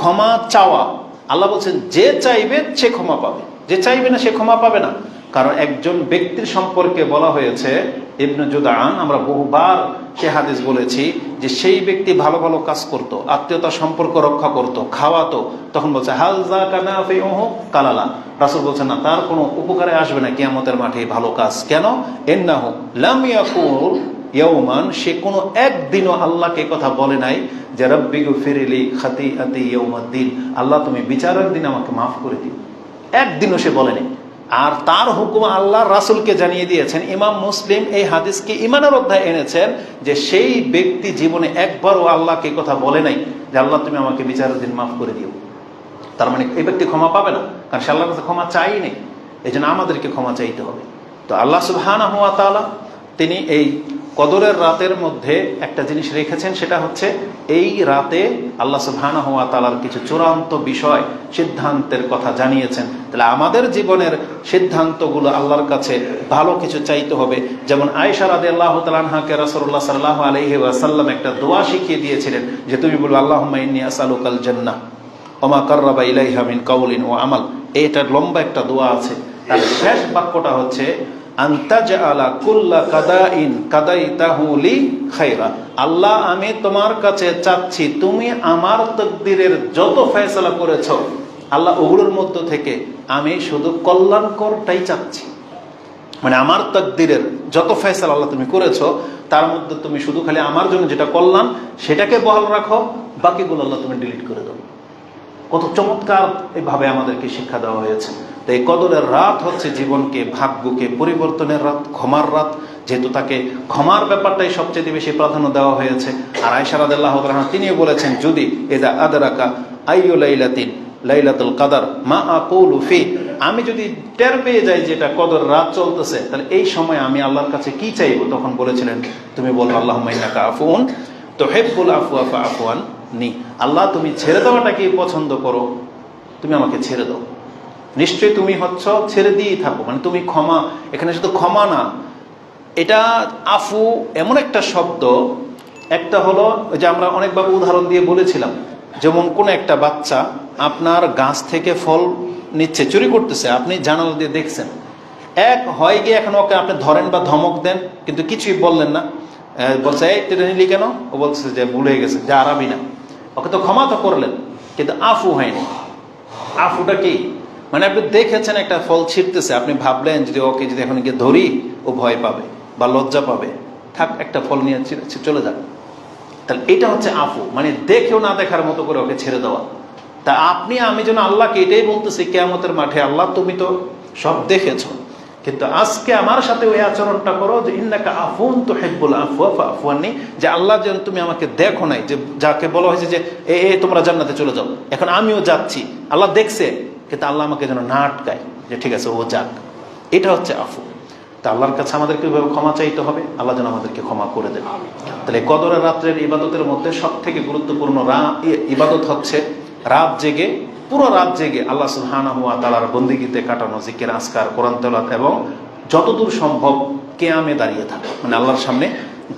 ক্ষমা চাওয়া। আল্লাহ বলছেন যে চাইবে সে ক্ষমা পাবে, যে চাইবে না সে ক্ষমা পাবে না। কারণ একজন ব্যক্তির সম্পর্কে বলা হয়েছে ইবনে জুদআন, আমরা বহুবার সে হাদিস বলেছি যে সেই ব্যক্তি ভালো ভালো কাজ করত, আত্মীয়তার সম্পর্ক রক্ষা করত, খাওয়াতো, তখন বলছে হাল যাকা নাফিউহু কালালা। রাসূল বলছেন না, তার কোনো উপকারে আসবে না কিয়ামতের মাঠে ভালো কাজ। কেন? ইন্নাহু লাম ইয়াকুল ইয়াওমান, সে কোনো একদিনও আল্লাহকে কথা বলে নাই যে রাব্বি গফিরলি খাতিআতি ইয়াউমাদ্দিন, আল্লাহ তুমি বিচারের দিন আমাকে মাফ করে দিও। একদিনও সে বলেনি। আর তার হুকুম আল্লাহ রাসূলকে জানিয়ে দিয়েছেন। ইমাম মুসলিম এই হাদিসকে ঈমানের অধ্যায়ে এনেছেন যে সেই ব্যক্তি জীবনে একবারও আল্লাহকে কথা বলে নাই যে আল্লাহ তুমি আমাকে বিচারের দিন মাফ করে দিও। তার মানে এই ব্যক্তি ক্ষমা পাবে না, কারণ সে আল্লাহর কাছে ক্ষমা চাই নেই। এই জন্য আমাদেরকে ক্ষমা চাইতে হবে। তো আল্লাহ সুবহানাহু ওয়া তাআলা তিনি এই কদরের রাতের মধ্যে একটা জিনিস রেখেছেন, সেটা হচ্ছে এই রাতে আল্লাহ সুবহানাহু ওয়া তাআলার কিছু চূড়ান্ত বিষয় সিদ্ধান্তের কথা জানিয়েছেন। তাহলে আমাদের জীবনের সিদ্ধান্তগুলো আল্লাহর কাছে ভালো কিছু চাইতে হবে। যেমন আয়েশা রাদিয়াল্লাহু তাআলা আনহাকে রাসূলুল্লাহ সাল্লাল্লাহু আলাইহি ওয়াসাল্লাম একটা দোয়া শিখিয়ে দিয়েছিলেন যে তুমি বলো আল্লাহুম্মা ইন্নী আসআলুকাল জান্নাহ ওয়া মা কাররাবা ইলাইহা মিন কাউলিন ওয়া আমাল। এটা লম্বা একটা দোয়া আছে, তার শেষ বাক্যটা হচ্ছে আনতাজআলা কুল্লা কাদাইন কাদাইতাহু লি খায়রা। আল্লাহ, আমি তোমার কাছে চাচ্ছি তুমি আমার তাকদীরের যত ফয়সালা করেছো আল্লাহ, ওগুলোর মধ্য থেকে আমি শুধু কল্যাণকরটাই চাচ্ছি। মানে আমার তাকদীরের যত ফয়সালা আল্লাহ তুমি করেছো তার মধ্যে তুমি শুধু খালি আমার জন্য যেটা কল্যাণ সেটাকে বহাল রাখো, বাকিগুলো আল্লাহ তুমি ডিলিট করে দাও। কত চমৎকার এভাবে আমাদেরকে শিক্ষা দেওয়া হয়েছে। তো এই কদরের রাত হচ্ছে জীবনকে, ভাগ্যকে পরিবর্তনের রাত, ক্ষমার রাত, যেহেতু তাকে ক্ষমার ব্যাপারটাই সবচেয়ে বেশি প্রাধান্য দেওয়া হয়েছে। আর আয়েশা রাদিয়াল্লাহু তাআলা তিনিও বলেছেন, যদি ইযা আদরাকা আইয়ু লাইলাতিন লাইলাতুল কদর মা আকুলু ফি, আমি যদি টের পেয়ে যাই যেটা কদর রাত চলতেছে, তাহলে এই সময় আমি আল্লাহর কাছে কি চাইবো? তখন বলেছিলেন তুমি বলো আল্লাহুম্মা ইন্নাকা আফুন তুহিব্বুল আফওয়া ফাআফু আননি। আল্লাহ, তুমি ছেড়ে দেওয়াটাকে পছন্দ করো, তুমি আমাকে ছেড়ে দাও। নিশ্চয়ই তুমি হচ্ছ ছেড়ে দিয়েই থাকো, মানে তুমি ক্ষমা, এখানে শুধু ক্ষমা না, এটা আফু এমন একটা শব্দ। একটা হলো যে আমরা অনেকভাবে উদাহরণ দিয়ে বলেছিলাম, যেমন কোন একটা বাচ্চা আপনার গাছ থেকে ফল নিচ্ছে, চুরি করতেছে, আপনি জানালা দিয়ে দেখছেন, এক হয় গিয়ে এখন ওকে আপনি ধরেন বা ধমক দেন, কিন্তু কিছুই বললেন না, বলছে এই টেনে নিলি কেন? ও বলছে যে ভুলে গেছে, যে আরামি না। ওকে তো ক্ষমা তো করলেন, কিন্তু আফু হয়নি। আফুটা কি? মানে আপনি দেখেছেন একটা ফল ছিঁড়তেছে, আপনি ভাবলেন যদি ওকে যদি এখন গিয়ে ধরি ও ভয় পাবে বা লজ্জা পাবে, থাক একটা ফল নিয়ে চলে যাক। তাহলে এটা হচ্ছে আফু, মানে দেখেও না দেখার মতো করে ওকে ছেড়ে দেওয়া। তা আপনি আমি যেন আল্লাহকে এটাই বলতেছি কিয়ামতের মাঠে, আল্লাহ তুমি তো সব দেখেছো, কিন্তু আজকে আমার সাথে ওই আচরণটা করো যে ইন্নাকা আফুন তুহিব্বুল আফওয়া ফাআফু আননি, যে আল্লাহ যেন তুমি আমাকে দেখো নাই, যে যাকে বলা হয়েছে যে এ তোমরা জান্নাতে চলে যাও, এখন আমিও যাচ্ছি, আল্লাহ দেখছে, কিন্তু আল্লাহ আমাকে যেন না আটকায়, যে ঠিক আছে ও যাক। এটা হচ্ছে আফু। তা আল্লাহর কাছে আমাদেরকে ওইভাবে ক্ষমা চাইতে হবে, আল্লাহ যেন আমাদেরকে ক্ষমা করে দেন। তাহলে কদরের রাত্রের ইবাদতের মধ্যে সব থেকে গুরুত্বপূর্ণ ইবাদত হচ্ছে রাত জেগে, পুরো রাত জেগে আল্লাহ সুবহানাহু ওয়া তাআলার বন্দেগীতে কাটানো, জিকির আজকার, কোরআন তেলাওয়াত এবং যতদূর সম্ভব কিয়ামে দাঁড়িয়ে থাকা, মানে আল্লাহর সামনে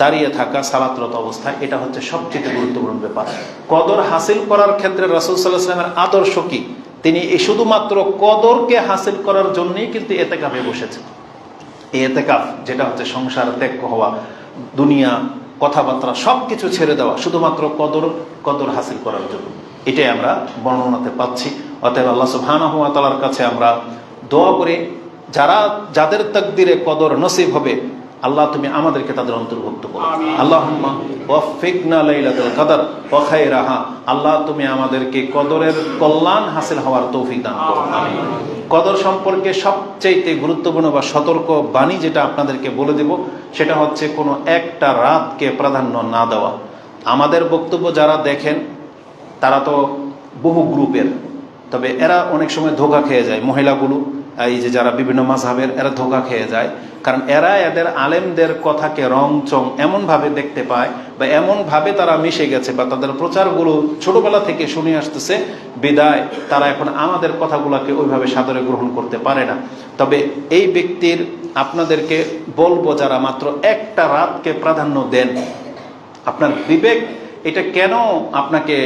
দাঁড়িয়ে থাকা সালাতরত অবস্থায়। এটা হচ্ছে সবচেয়ে গুরুত্বপূর্ণ ব্যাপার। কদর হাসিল করার ক্ষেত্রে রাসূল সাল্লাল্লাহু আলাইহি ওয়াসাল্লামের আদর্শ কি? তিনি এই শুধুমাত্র কদরকে হাসিল করার জন্যই কিন্তু ইতিকাফে বসেছেন। এই ইতিকাফ যেটা হচ্ছে সংসার ত্যাগ হওয়া, দুনিয়া কথাবার্তা সবকিছু ছেড়ে দেওয়া, শুধুমাত্র কদর হাসিল করার জন্য, এটাই আমরা বর্ণনাতে পাচ্ছি। অতএব আল্লাহ সুবহানাহু ওয়া তাআলার কাছে আমরা দোয়া করি, যাদের তাকদীরে কদর নসিব হবে, আল্লাহ তুমি আমাদেরকে তাদের অন্তর্ভুক্ত করো। আল্লাহুম্মা ওয়াফিকনা লাইলাতুল কদর ওয়া খায়রাহা, আল্লাহ তুমি আমাদেরকে কদরের কল্যাণ হাসিল হওয়ার তৌফিক দান করো। আমিন। কদর সম্পর্কে সবচেয়ে গুরুত্বপূর্ণ বা সতর্ক বাণী যেটা আপনাদেরকে বলে দেব, সেটা হচ্ছে কোনো একটা রাতকে প্রাধান্য না দেওয়া। আমাদের বক্তব্য যারা দেখেন তারা তো বহু গ্রুপের, তবে এরা অনেক সময় ধোঁকা খেয়ে যায়। মহিলাগুলো এই যে যারা বিভিন্ন মাযহাবের, এরা ধোঁকা খেয়ে যায়, কারণ এরা এদের আলেমদের কথাকে রং চং এমনভাবে দেখতে পায় বা এমনভাবে তারা মিশে গেছে বা তাদের প্রচারগুলো ছোটবেলা থেকে শুনে আসতেছে, বিদায় তারা এখন আমাদের কথাগুলোকে ওইভাবে সাদরে গ্রহণ করতে পারে না। তবে এই ব্যক্তির আপনাদেরকে বলবো, যারা মাত্র একটা রাতকে প্রাধান্য দেন, আপনার বিবেক এটা কেন আপনাকে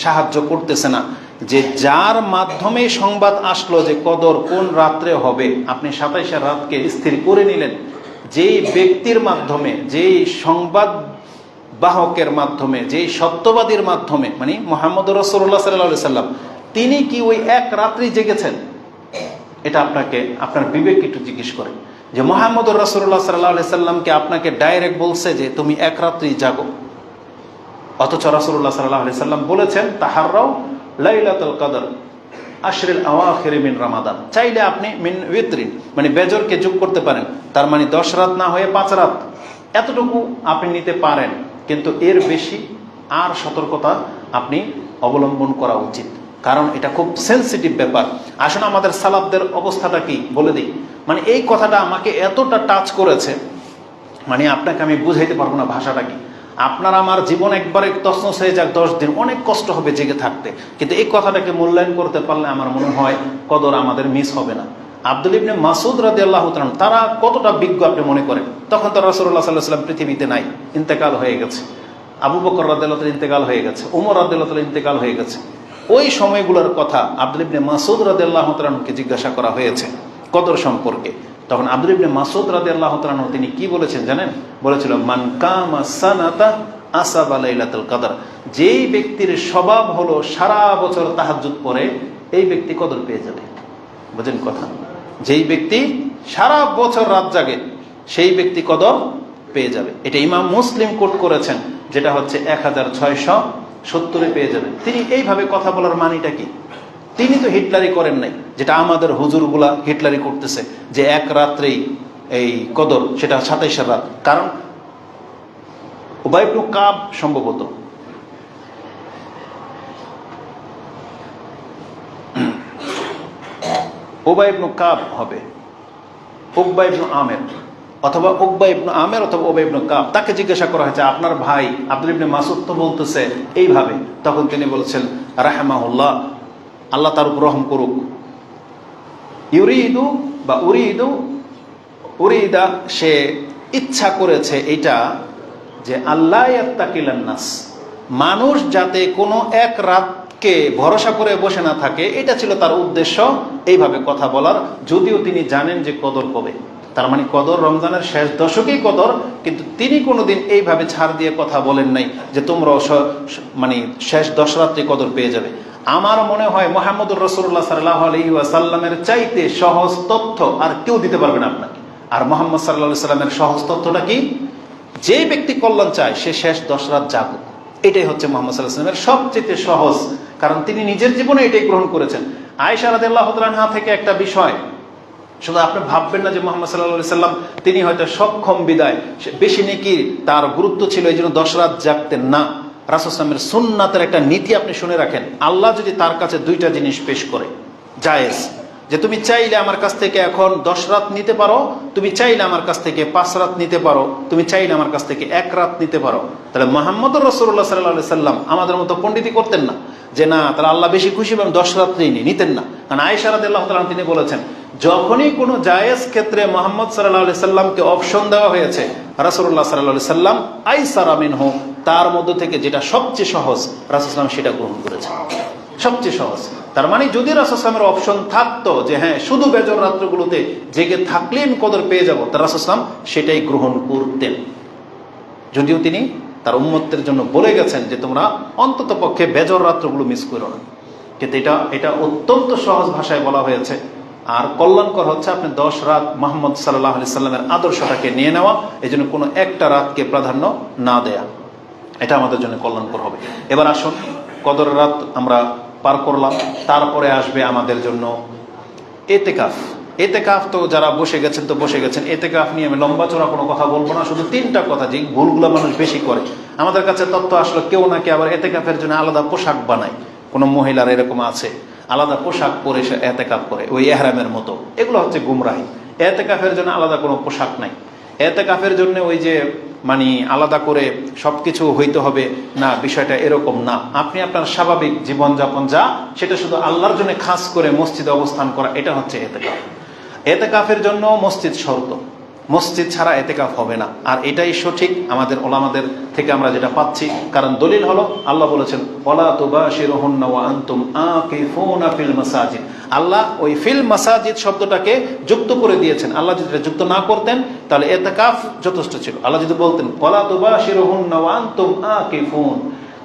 সাহায্য করতেছে না? যে যার মাধ্যমে সংবাদ আসলো যে কদর কোন রাত্রে হবে, আপনি 27 রাতকে স্থির করে নিলেন, যেই ব্যক্তির মাধ্যমে, যেই সংবাদ বাহকের মাধ্যমে, যেই সত্যবাদীর মাধ্যমে, মানে মুহাম্মদ রাসূলুল্লাহ সাল্লাল্লাহু আলাইহি সাল্লাম, তিনি কি ওই এক রাত্রি জেগেছেন? এটা আপনাকে আপনার বিবেক একটু জিজ্ঞেস করে, যে মুহাম্মদ রাসূলুল্লাহ সাল্লাল্লাহু আলাইহি সাল্লামকে আপনাকে ডাইরেক্ট বলছে যে তুমি এক রাত্রি জাগো, অথচ রাসূলুল্লাহ সাল্লাল্লাহু আলাইহি সাল্লাম বলেছেন তাহাররাও লাইলাতুল কদর আশরিল আওয়াখির মিন রমাদান। চাইলে আপনি মিন উইত্রিন, মানে বেজরকে যোগ করতে পারেন, তার মানে 10 রাত না হয়ে 5 রাত, এতটুকু আপনি নিতে পারেন, কিন্তু এর বেশি আর সতর্কতা আপনি অবলম্বন করা উচিত, কারণ এটা খুব সেন্সিটিভ ব্যাপার। আসলে আমাদের সালাফদের অবস্থাটা কি বলে দিই, মানে এই কথাটা আমাকে এতটা টাচ করেছে। মানে আপনাকে আমি বুঝাইতে পারবো না ভাষাটা কি। আপনার আমার জীবন একবারে তছনছ হয়ে যাক 10 দিন, অনেক কষ্ট হবে জেগে থাকতে, কিন্তু এই কথাটাকে মূল্যায়ন করতে পারলে আমার মনে হয় কদর আমাদের মিস হবে না। আব্দুল ইবনে মাসউদ রাদিয়াল্লাহু তাআলা তারা কতটা বিজ্ঞ আপনি মনে করেন? তখন তো রাসূলুল্লাহ সাল্লাল্লাহু আলাইহি ওয়াসাল্লাম পৃথিবীতে নাই, ইন্তেকাল হয়ে গেছে। আবু বকর রাদিয়াল্লাহু তাআলা ইন্তেকাল হয়ে গেছে, ওমর রাদিয়াল্লাহু তাআলা ইন্তেকাল হয়ে গেছে। ওই সময়গুলোর কথা আব্দুল ইবনে মাসউদ রাদিয়াল্লাহু তাআলাকে জিজ্ঞাসা করা হয়েছে কদর সম্পর্কে। তখন আব্দুল ইবনে মাসউদ রাদিয়াল্লাহু তাআলা তিনি কি বলেছেন জানেন? বলেছিল, মান কামা সানাতা আসাবা লাইলাতুল কদর। যেই ব্যক্তির স্বভাব হলো সারা বছর তাহাজ্জুদ পড়ে, এই ব্যক্তি কদর পেয়ে যাবে। বুঝেন কথা? যেই ব্যক্তি সারা বছর রাত জাগে, সেই ব্যক্তি কদর পেয়ে যাবে। এটা ইমাম মুসলিম কোট করেছেন, যেটা হচ্ছে 1670 পেয়ে যাবে। তিনি এইভাবে কথা বলার মানিটা কি? তিনি তো হিটলারি করেন নাই, যেটা আমাদের হুজুরগুলা হিটলারি করতেছে, যে এক রাত্রেই এই কদর, সেটা 27 রাত। কারণ উবাই ইবনে কাব সম্ভবত উবাই ইবনে কাব হবে, উকবা ইবনে আমের, অথবা উকবা ইবনে আমের অথবা উবাই ইবনে কাব। তাকে জিজ্ঞাসা করা হয়েছে, আপনার ভাই আব্দুল ইবনে মাসউদ তো বলতেছে এইভাবে। তখন তিনি বলছেন, রাহমাহুল্লাহ, আল্লাহ তার উপর রহম করুক, ইউরিদু বা উরিদা, সে ইচ্ছা করেছে এটা যে আল্লাহ ইয়াত্তাকিলান নাস, মানুষ যাতে কোনো এক রাতকে ভরসা করে বসে না থাকে, এটা ছিল তার উদ্দেশ্য এইভাবে কথা বলার। যদিও তিনি জানেন যে কদর কবে, তার মানে কদর রমজানের শেষ দশকেই কদর, কিন্তু তিনি কোনোদিন এইভাবে ছাড় দিয়ে কথা বলেন নাই যে তোমরা মানে শেষ 10 রাত্রে কদর পেয়ে যাবে। আমার মনে হয় মুহাম্মদুর রাসূলুল্লাহ সাল্লাল্লাহু আলাইহি ওয়াসাল্লামের চাইতে সহজ তথ্য আর কেউ দিতে পারবে না আপনাকে। আর মুহাম্মদ সাল্লাল্লাহু আলাইহি ওয়াসাল্লামের সহজ তথ্যটা কি? যে ব্যক্তি কল্যাণ চায় সে শেষ 10 রাত জাগুক। এটাই হচ্ছে মুহাম্মদ সাল্লাল্লাহু আলাইহি ওয়াসাল্লামের সবচেয়ে সহজ, কারণ তিনি নিজের জীবনে এটাই গ্রহণ করেছেন। আয়েশা রাদিয়াল্লাহু তাআলা আনহা থেকে একটা বিষয়, শুধু আপনি ভাববেন না যে মুহাম্মদ সাল্লাল্লাহু আলাইহি ওয়াসাল্লাম তিনি হয়তো সক্ষম বিদায় বেশি নেকি তার গুরুত্ব ছিল এই জন্য 10 রাত জাগতেন না। রাসূল সাল্লাল্লাহু আলাইহি ওয়াসাল্লামের সুন্নাতের একটা নীতি আপনি শুনে রাখেন, আল্লাহ যদি তার কাছে 2টা জিনিস পেশ করে, জায়েজ, যে তুমি চাইলে আমার কাছ থেকে এখন 10 রাত নিতে পারো, তুমি চাইলে আমার কাছ থেকে 5 রাত নিতে পারো, তুমি চাইলে আমার কাছ থেকে 1 রাত নিতে পারো। তাহলে মুহাম্মদুর রাসূলুল্লাহ সাল্লাল্লাহু আলাইহি ওয়াসাল্লাম আমাদের মতো পণ্ডিতি করতেন না যে না তাহলে আল্লাহ বেশি খুশি হবেন 10 রাত্রেই নিতেন না। কারণ আয়েশা রাদিয়াল্লাহু তাআলা তিনি বলেছেন, যখনই কোনো জায়েজ ক্ষেত্রে মুহাম্মদ সাল্লাল্লাহু আলাইহি সাল্লামকে অপশন দেওয়া হয়েছে, রাসূলুল্লাহ সাল্লাল্লাহু আলাইহি সাল্লাম আইসারা মিনহু, তার মধ্য থেকে যেটা সবচেয়ে সহজ রাসূল সাল্লাল্লাহু সেটা গ্রহণ করেছেন, সবচেয়ে সহজ। তার মানে যদি রাসূল সাল্লাল্লাহু অপশন থাকতো যে হ্যাঁ শুধু বেজর রাত্রগুলোতে জেগে থাকলেই আমি কদর পেয়ে যাব, তার রাসূল সাল্লাল্লাহু সেটাই গ্রহণ করতেন। যদিও তিনি তার উম্মতের জন্য বলে গেছেন যে তোমরা অন্তত পক্ষে বেজর রাত্রগুলো মিস করো না, কিন্তু এটা অত্যন্ত সহজ ভাষায় বলা হয়েছে। আর কল্যাণকর হচ্ছে আপনি 10 রাত মুহাম্মদ সাল্লাল্লাহু আলাইহি সাল্লামের আদর্শটাকে নিয়ে নেওয়া, এই জন্য কোনো একটা রাতকে প্রাধান্য না দেয়া, এটা আমাদের জন্য কল্যাণকর হবে। এবার আসুন, কদরের রাত আমরা পার করলাম, তারপরে আসবে আমাদের জন্য এতেকাফ। এতেকাফ তো যারা বসে গেছেন তো বসে গেছেন, এতেকাফ নিয়ে আমি লম্বা চড়া কোনো কথা বলবো না, শুধু 3টা কথা যে ভুলগুলো মানুষ বেশি করে। আমাদের কাছে তথ্য আসলো কেউ নাকি আবার এতেকাফের জন্য আলাদা পোশাক বানায়, কোনো মহিলার এরকম আছে আলাদা পোশাক পরে সে এতেকাফ করে ওই ইহরামের মতো, এগুলো হচ্ছে গুমরাহি। এতেকাফের জন্য আলাদা কোনো পোশাক নাই, এতেকাফের জন্য ওই যে মানে আলাদা করে সবকিছু হইতে হবে না, বিষয়টা এরকম না। আপনি আপনার স্বাভাবিক জীবনযাপন যা, সেটা শুধু আল্লাহর জন্য খাস করে মসজিদে অবস্থান করা, এটা হচ্ছে এতেকাফ। এতেকাফের জন্য মসজিদ শর্ত, মসজিদ ছাড়া এতেকাফ হবে না। আর এটাই সঠিক আমাদের ওলামাদের থেকে আমরা যেটা পাচ্ছি, কারণ দলিল হলো আল্লাহ বলেছেন ওয়ালা তুবাশিরুহুন্না ওয়া আনতুম আকিফুনা ফিল মাসাজিদ। আল্লাহ ওই ফিল মাসাজিদ শব্দটাকে যুক্ত করে দিয়েছেন। আল্লাহ যদি এটা যুক্ত না করতেন তাহলে এতেকাফ যথেষ্ট ছিল। আল্লাহ যদি বলতেন ওয়ালা তুবাশিরুহুন্না ওয়া আনতুম আকিফুন,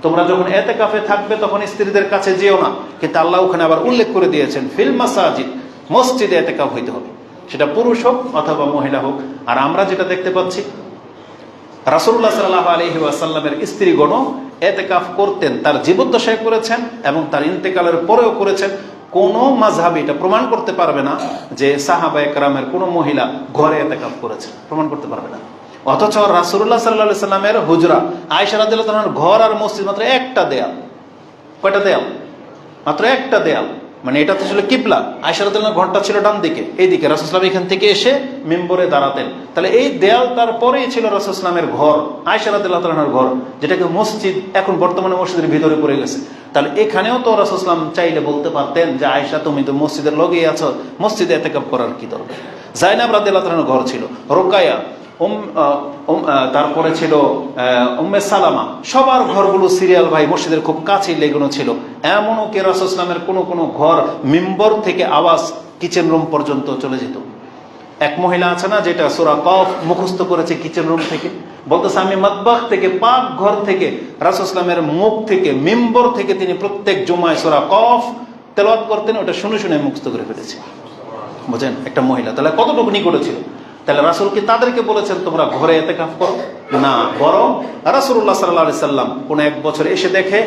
তোমরা যখন এতেকাফে থাকবে তখন স্ত্রীদের কাছে যেও না, কিন্তু আল্লাহ ওখানে আবার উল্লেখ করে দিয়েছেন ফিল মাসাজিদ, মসজিদে এতেকাফ হইতে হবে, সেটা পুরুষ হোক অথবা মহিলা হোক। আর আমরা যেটা দেখতে পাচ্ছি রাসূলুল্লাহ সাল্লাল্লাহু আলাইহি ওয়াসাল্লামের স্ত্রীগণ এতেকাফ করতেন, তার জীবদ্দশায় করেছেন এবং তার ইন্তেকালের পরেও করেছেন। কোন মাযহাবী এটা প্রমাণ করতে পারবে না যে সাহাবায়ে কেরামের কোন মহিলা ঘরে এতেকাফ করেছে, প্রমাণ করতে পারবে না। অথচ রাসূলুল্লাহ সাল্লাল্লাহু আলাইহি সাল্লামের হুজরা আয়েশা রাদিয়াল্লাহু তাআলার ঘর আর মসজিদ মাত্র একটা দেয়াল। কয়টা দেয়াল? মাত্র একটা দেয়াল। মানে এটা তো ছিল কিবলা, আয়েশা রাদিয়াল্লাহু আনহার ঘরটা ছিল ডান দিকে, এইদিকে রাসূল সাল্লাল্লাহু আলাইহি ওয়াসাল্লাম এখান থেকে এসে মিম্বরে দাঁড়াতেন। তাহলে এই দেয়ালটার পরেই ছিল রাসূল সাল্লাল্লাহু আলাইহি ওয়াসাল্লামের ঘর, আয়েশা রাদিয়াল্লাহু আনহার ঘর, যেটাকে মসজিদ এখন বর্তমানে মসজিদের ভিতরে পড়ে গেছে। তাহলে এখানেও তো রাসূল সাল্লাল্লাহু আলাইহি ওয়াসাল্লাম চাইলে বলতে পারতেন যে আয়েশা তুমি তো মসজিদের লগেই আছো, মসজিদে ইতিকাফ করার কি দরকার। যায়নাব রাদিয়াল্লাহু আনহার ঘর ছিল, রোকায়া, তারপরে ছিল উম্মে সালামা, সবার ঘরগুলো সিরিয়াল ভাই মসজিদের খুব কাছেই লেগুনো ছিল। এমনও কি রাসূল সাল্লাল্লাহু আলাইহি ওয়াসাল্লামের কোনো কোনো ঘর মিম্বর থেকে আওয়াজ কিচেন রুম পর্যন্ত চলে যেত। এক মহিলা আছে না যেটা সূরা কফ মুখস্থ করেছে কিচেন রুম থেকে, বলতেছে আমি মাতবাখ থেকে, পাক ঘর থেকে, রাসূল সাল্লাল্লাহু আলাইহি ওয়াসাল্লামের মুখ থেকে, মিম্বর থেকে তিনি প্রত্যেক জুমায় সূরা কফ তেলাওয়াত করতেন, ওটা শুনে শুনে মুখস্থ করে ফেলেছে। বুঝেন একটা মহিলা তাহলে কতটুকু নিকটে ছিল। তাহলে রাসূল কি তাদেরকে বলেছেন তোমরা ঘরে ইতিকাফ করো? না, বরং রাসূলুল্লাহ সাল্লাল্লাহু আলাইহি সাল্লাম কোন এক বছর এসে দেখে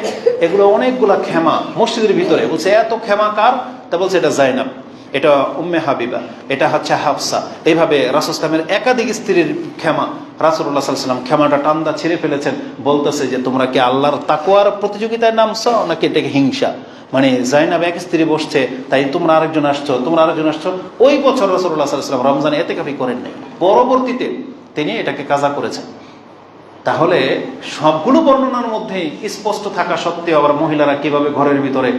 এগুলো অনেকগুলা খেমা মসজিদের ভিতরে, বলছে এত খেমা কার? তা বলছে এটা যায়নাব, এটা উম্মে হাবিবা, এটা হচ্ছে হাফসা। এইভাবে রাসূল সাল্লাল্লাহু আলাইহি ওয়াসাল্লামের একাধিক স্ত্রীর খেমা, রাসূলুল্লাহ সাল্লাল্লাহু আলাইহি ওয়াসাল্লাম খেমাটা টান্দা ছিঁড়ে ফেলেছেন, বলতেছে যে তোমরা কি আল্লাহর তাকওয়ার প্রতিযোগিতায় নামছো নাকি এটাকে হিংসা? মানে যায়নাব এক স্ত্রী বসছে, তাই তোমরা আরেকজন আসছো, তোমরা আরেকজন আসছো। ওই বছর রাসূলুল্লাহ সাল্লাল্লাহু আলাইহি ওয়াসাল্লাম রমজানে ইতিকাফই করেন নাই, পরবর্তীতে তিনি এটাকে কাজা করেছেন। তাহলে সবগুলো বর্ণনার মধ্যেই স্পষ্ট থাকা সত্ত্বেও আবার মহিলারা কিভাবে ঘরের ভিতরে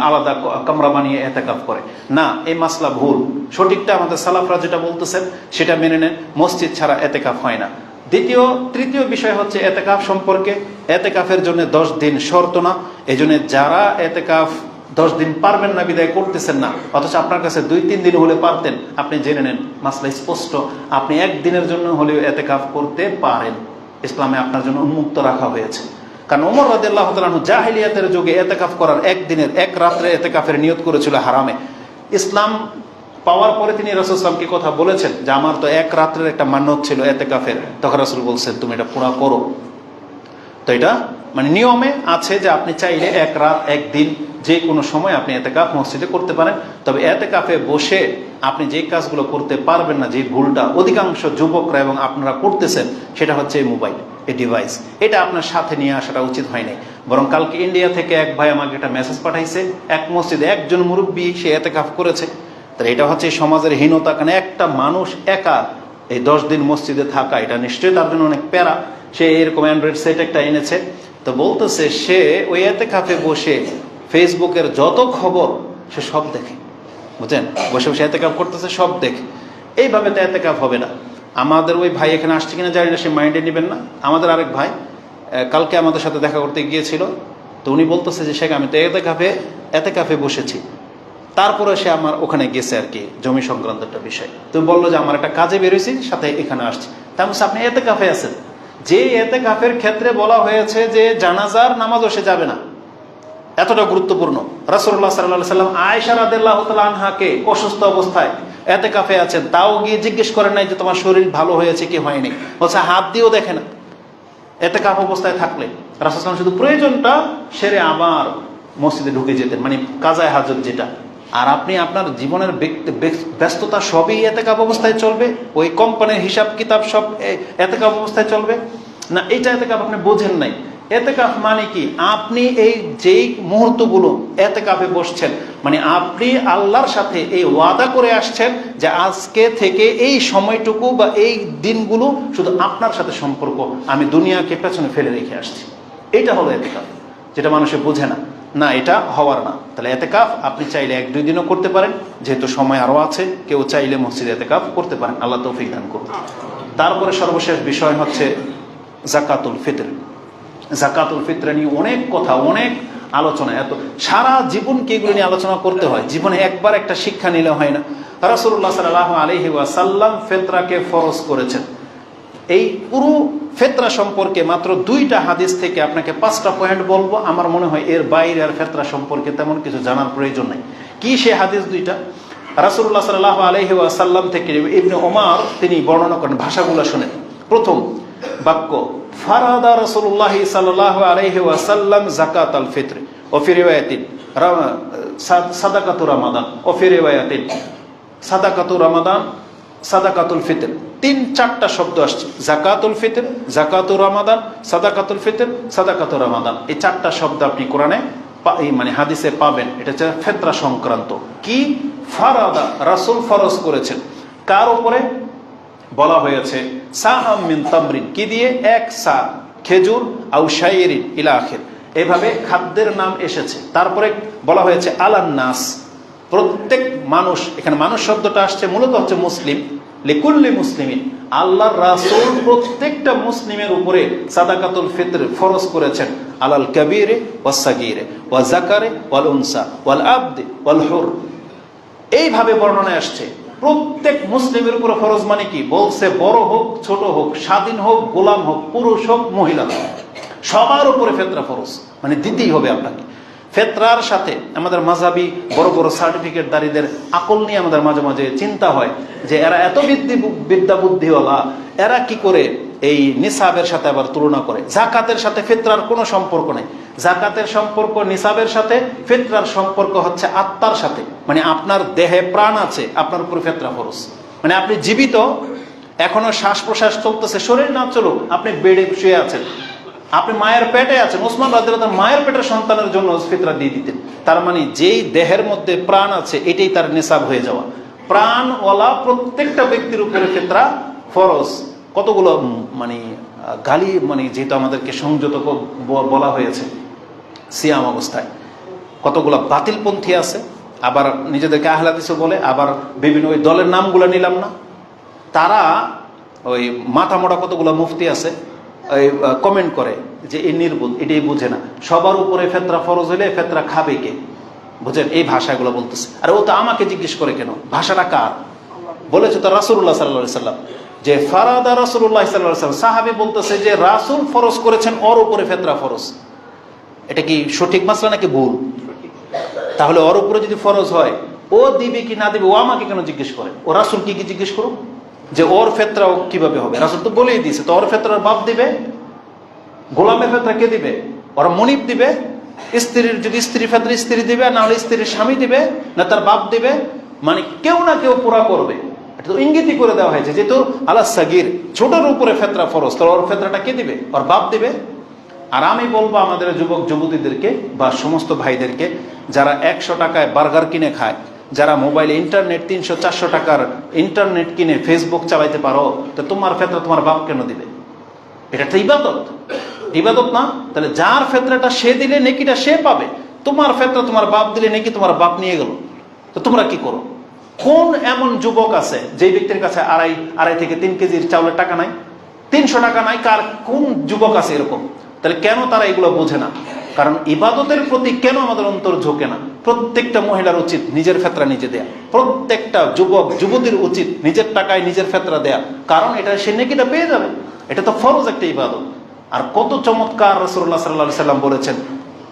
আলাদা কামরা বানিয়ে ইতিকাফ করে, না, এই মাসলা ভুল। সঠিকটা আমাদের সালাফরা যেটা বলতেছেন সেটা মেনে নেন, মসজিদ ছাড়া ইতিকাফ হয় না। তৃতীয় বিষয় হচ্ছে ইতিকাফ সম্পর্কে, ইতিকাফের জন্য 10 দিন শর্ত না, এই জন্য যারা ইতিকাফ 10 দিন পারবেন না বিদায় করতেছেন না, অথচ আপনার কাছে 2-3 দিন হলে পারতেন, আপনি জেনে নেন মাসলা স্পষ্ট, আপনি 1 দিনের জন্য হলেও ইতিকাফ করতে পারেন। ইসলামে আপনার জন্য উন্মুক্ত রাখা হয়েছে। কারণ ওমর রাদিয়াল্লাহু তাআলা আনহু জাহেলিয়াতের যুগে ইতিকাফ করার 1 দিনের 1 রাত্রে ইতিকাফের নিয়ত করেছিল হারামে। ইসলাম পাওয়ার পরে তিনি রাসূল সাল্লাল্লাহু আলাইহি ওয়াসাল্লামকে কথা বলেছেন যে আমার তো 1 রাত্রের একটা মান্যত ছিল ইতিকাফের, তখন রাসূল বলছেন তুমি এটা পুরা করো। তো এটা মানে নিয়মে আছে যে আপনি চাইলে 1 রাত 1 দিন যে কোনো সময় আপনি ইতিকাফ মসজিদে করতে পারেন। তবে ইতিকাফে বসে আপনি যে কাজগুলো করতে পারবেন না, যে ভুলটা অধিকাংশ যুবকরা এবং আপনারা করতেছেন, সেটা হচ্ছে এই মোবাইল, এই ডিভাইস, এটা আপনার সাথে নিয়ে আসাটা উচিত হয়নি। বরং কালকে ইন্ডিয়া থেকে এক ভাই আমাকে একটা মেসেজ পাঠাইছে, এক মসজিদে একজন মুরব্বী সে ইতিকাফ করেছে। তাহলে এটা হচ্ছে সমাজের হীনতা, কারণ একটা মানুষ একা এই 10 দিন মসজিদে থাকা, এটা নিশ্চয়ই তার জন্য অনেক প্যারা। সে এরকম অ্যান্ড্রয়েড সেট একটা এনেছে, তো বলতেছে সে ওই ইতিকাফে বসে ফেসবুকের যত খবর সে সব দেখে। বুঝছেন, বসে বসে ইতিকাফ করতেছে, সব দেখে। এইভাবে তো ইতিকাফ হবে না। আমাদের ওই ভাই এখানে আসছে কিনা জানি না, সে মাইন্ডে নেবেন না। আমাদের আরেক ভাই কালকে আমাদের সাথে দেখা করতে গিয়েছিল, তো উনি বলতেছে যে শেখ আমি তো ইতিকাফে বসেছি, তারপরে সে আমার ওখানে গেছে আর কি, জমি সংক্রান্ত একটা বিষয়। তুমি বললো যে আমার একটা কাজে বেরোইছি, সাথে এখানে আসছি। তার মধ্যে আপনি ইতিকাফে আছেন, যে ইতিকাফের ক্ষেত্রে বলা হয়েছে যে জানাজার নামাজও সে যাবে না, এতটা গুরুত্বপূর্ণ। রাসূলুল্লাহ সাল্লাল্লাহু আলাইহি ওয়াসাল্লাম আয়েশা রাদিয়াল্লাহু তাআলা আনহাকে অসুস্থ অবস্থায় ইতিকাফে আছেন, তাও গিয়ে জিজ্ঞেস করেন নাই যে তোমার শরীর ভালো হয়েছে কি হয়নি, বলছে হাত দিয়েও দেখে না। ইতিকাফ অবস্থায় থাকলে রাসূল সাল্লাল্লাহু আলাইহি ওয়াসাল্লাম শুধু প্রয়োজনটা সেরে আবার মসজিদে ঢুকে যেতেন, মানে কাজায়ে হাজত যেটা। আর আপনি আপনার জীবনের ব্যস্ততা সবই ইতিকাফ অবস্থায় চলবে, ওই কোম্পানির হিসাব কিতাব সব ইতিকাফ অবস্থায় চলবে না, এইটা ইতিকাফ আপনি বোঝেন নাই। ইতিকাফ মানে কি, আপনি এই যেই মুহূর্তগুলো ইতিকাফে বসছেন, মানে আপনি আল্লাহর সাথে এই ওয়াদা করে আসছেন যে আজকে থেকে এই সময়টুকু বা এই দিনগুলো শুধু আপনার সাথে সম্পর্ক, আমি দুনিয়াকে পেছনে ফেলে রেখে আসছি। এটা হলো ইতিকাফ, যেটা মানুষে বোঝে না। না, এটা হওয়ার না। তাহলে ইতিকাফ আপনি চাইলে 1-2 দিনও করতে পারেন, যেহেতু সময় আরো আছে। কেউ চাইলে মসজিদে ইতিকাফ করতে পারেন, আল্লাহ তৌফিক দান করুন। তারপরে সর্বশেষ বিষয় হচ্ছে যাকাতুল ফিতর। যাকাতুল ফিতর নিয়ে অনেক কথা, অনেক আলোচনা, এত সারা জীবনকে এগুলো নিয়ে আলোচনা করতে হয়। জীবনে একবার একটা শিক্ষা নিলে হয় না। রাসূলুল্লাহ সাল্লাল্লাহু আলাইহি ওয়াসাল্লাম ফিতরাকে ফরজ করেছেন। এই পুরো ফিতরা সম্পর্কে মাত্র 2টা হাদিস থেকে আপনাকে 5টা পয়েন্ট বলবো। আমার মনে হয় এর বাইরে আর ফিতরা সম্পর্কে তেমন কিছু জানার প্রয়োজন নাই। কি সে হাদিস 2টা? রাসূলুল্লাহ সাল্লাল্লাহু আলাইহি ওয়াসাল্লাম থেকে ইবনে ওমর তিনি বর্ণনা করেন, ভাষাগুলো শুনেন। প্রথম বাক্য, ফারাদা রাসূলুল্লাহ সাল্লাল্লাহু আলাইহি ওয়াসাল্লাম যাকাতাল ফিতর ও ফি রিওয়ায়াতিন সাদাকাতু রমাদান ও ফি রিওয়ায়াতিন সাদাকাতু রমাদান সাদাকাতুল ফিতর। 3-4টা শব্দ আসছে, যাকাতুল ফিতর, যাকাতুর রমাদান, সাদাকাতুল ফিতর, সাদাকাতুর রমাদান। এই 4টা শব্দ আপনি কোরআনে মানে হাদিসে পাবেন, এটা হচ্ছে ফিতরা সংক্রান্ত। কি ফারাদা, রাসূল ফরজ করেছেন কার উপরে? বলা হয়েছে সাআম মিন তামরিন, কি দিয়ে? এক সা খেজুর, আও শাইরিন ইলা আখির, এভাবে খাদ্যের নাম এসেছে। তারপরে বলা হয়েছে আলান নাস, প্রত্যেক মানুষ, এখানে মানুষ শব্দটা আসছে মূলত হচ্ছে মুসলিম, লিকুল্লি মুসলিমিন, আল্লাহর রাসূল প্রত্যেকটা মুসলিমের উপরে সাদাকাতুল ফিতর ফরজ করেছেন। আলাল কাবীরে ওয়াস সাগীরে ওয়া যাকারে ওয়াল উনসা ওয়াল আবদি ওয়াল হুর, এইভাবে বর্ণনা আসছে প্রত্যেক মুসলিমের উপরে ফরজ। মানে কি বলছে? বড় হোক ছোট হোক, স্বাধীন হোক গোলাম হোক, পুরুষ হোক মহিলা হোক, সবার উপরে ফিতরা ফরজ, মানে দিতেই হবে আপনাকে। ফিতরার সাথে আমাদের মাযহাবী বড় বড় সার্টিফিকেটদারীদের আকল নিয়ে আমাদের মাঝে মাঝে চিন্তা হয় যে এরা এত বিদ্যা বুদ্ধিওয়ালা, এরা কি করে এই নিসাবের সাথে আবার তুলনা করে। যাকাতের সাথে ফিতরার কোনো সম্পর্ক নেই। যাকাতের সম্পর্ক নিসাবের সাথে, ফিতরার সম্পর্ক হচ্ছে আত্মার সাথে। মানে আপনার দেহে প্রাণ আছে, আপনার উপরে ফিতরা ফরজ। মানে আপনি জীবিত, এখনো শ্বাস প্রশ্বাস চলতেছে, শরীর না চলুক, আপনি বেডে শুয়ে আছেন, আপনি মায়ের পেটে আছেন। ওসমান রাদিয়াল্লাহু তাআলা মায়ের পেটের সন্তানের জন্য ফিতরা দিয়ে দিতেন। তার মানে যেই দেহের মধ্যে প্রাণ আছে এটাই তার নিসাব হয়ে যাওয়া। প্রাণওয়ালা প্রত্যেকটা ব্যক্তির উপরে ফিতরা ফরজ। কতগুলো মানে গালি, মানে যেহেতু আমাদেরকে সংযত বলা হয়েছে সিয়াম অবস্থায়, কতগুলো বাতিলপন্থী আছে, আবার নিজেদেরকে আহলে হাদিসও বলে, আবার বিভিন্ন ওই দলের নামগুলো নিলাম না, তারা ওই মাথা মোটা কতগুলো মুফতি আছে কমেন্ট করে যে এই নির্বোধ, এটাই বুঝে না, সবার উপরে ফিতরা ফরজ হলে ফিতরা খাবে কে? বুঝেন, এই ভাষাগুলো বলতেছে। আর ও তো আমাকে জিজ্ঞেস করে কেন? ভাষাটা কার? বলেছে তো রাসূলুল্লাহ সাল্লাল্লাহু আলাইহি সাল্লাম, যে ফারাদা রাসূলুল্লাহ সাল্লাল্লাহু আলাইহি সাল্লাম, সাহাবী বলতেছে যে রাসূল ফরজ করেছেন, ওর উপরে ফিতরা ফরজ। এটা কি সঠিক মাসলা নাকি ভুল? তাহলে ওর উপরে যদি ফরজ হয়, ও দিবে কি না দিবে, ও আমাকে কেন জিজ্ঞেস করে? ও রাসূল কি জিজ্ঞেস করুন যে ওর ফিতরা কিভাবে হবে? রাসূল তো বলেই দিয়েছে, তো ওর ফিতরার বাপ দিবে, গোলামের ফিতরা কে দিবে? ওর মনিব দিবে। স্ত্রীর যদি স্ত্রী ফিতরা স্ত্রী দিবে, না হলে স্ত্রীর স্বামী দিবে, না তার বাপ দিবে। মানে কেউ না কেউ পুরা করবে। এটা তো ইঙ্গিতই করে দেওয়া হয়েছে, যেহেতু আলা সাগীর, ছোটর উপরে ফিতরা ফরজ, তো ওর ফিতরাটা কে দিবে? ওর বাপ দিবে। আর আমি বলবো আমাদের যুবক যুবতীদেরকে বা সমস্ত ভাইদেরকে, যারা 100 টাকায় বার্গার কিনে খায়, যারা মোবাইলে ইন্টারনেট 300-400 টাকার ইন্টারনেট কিনে ফেসবুক চালাইতে পারো, তো তোমার ফিতরা তোমার বাপ কেন দিবে? এটা তো ইবাদত, ইবাদত না? তাহলে যার ফিতরাটা সে দিলে নেকিটা সে পাবে, তোমার ফিতরা তোমার বাপ দিলে নেকি তোমার বাপ নিয়ে গেল। তো তোমরা কি করো? কোন এমন যুবক আছে যে ব্যক্তির কাছে আড়াই থেকে 3 কেজির চাউলের টাকা নাই, 300 টাকা নাই? কোন যুবক আছে এরকম? তাহলে কেন তারা এগুলো বোঝে না? কারণ ইবাদতের প্রতি কেন আমাদের অন্তর ঝোঁকে না? প্রত্যেকটা মহিলার উচিত নিজের ফিতরা নিজে দেয়া, প্রত্যেকটা যুবক যুবতীর উচিত নিজের টাকায় নিজের ফিতরা দেয়া, কারণ এটা সে নেকিটা পেয়ে যাবে। এটা তো ফরজ একটা ইবাদত। আর কত চমৎকার রাসূলুল্লাহ সাল্লাল্লাহু আলাইহি সাল্লাম বলেছেন,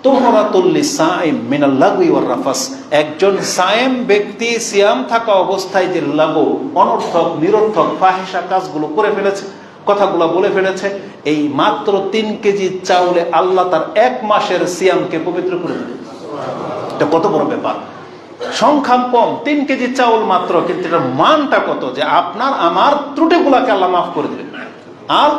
তুহরাতুল লিসাইম মিনাল লাগwi ওয়ার রাফাস, একজন সায়েম ব্যক্তি সিয়াম থাকা অবস্থায় যে লাগু, অনর্থক নিরর্থক ফাহিশা কাজগুলো করে ফেলেছে, কথাগুলো বলে ফেলেছে, এই মাত্র 3 কেজি চাউলে আল্লাহ তার 1 মাসের সিয়ামকে পবিত্র করে দেবে। এটা কত বড় ব্যাপার! সংখ্যা কম, 3 কেজি চাউল মাত্র, কিন্তু এটার মানটা কত, যে আপনার আমার ত্রুটিগুলাকে আল্লাহ মাফ করে দেবে। আর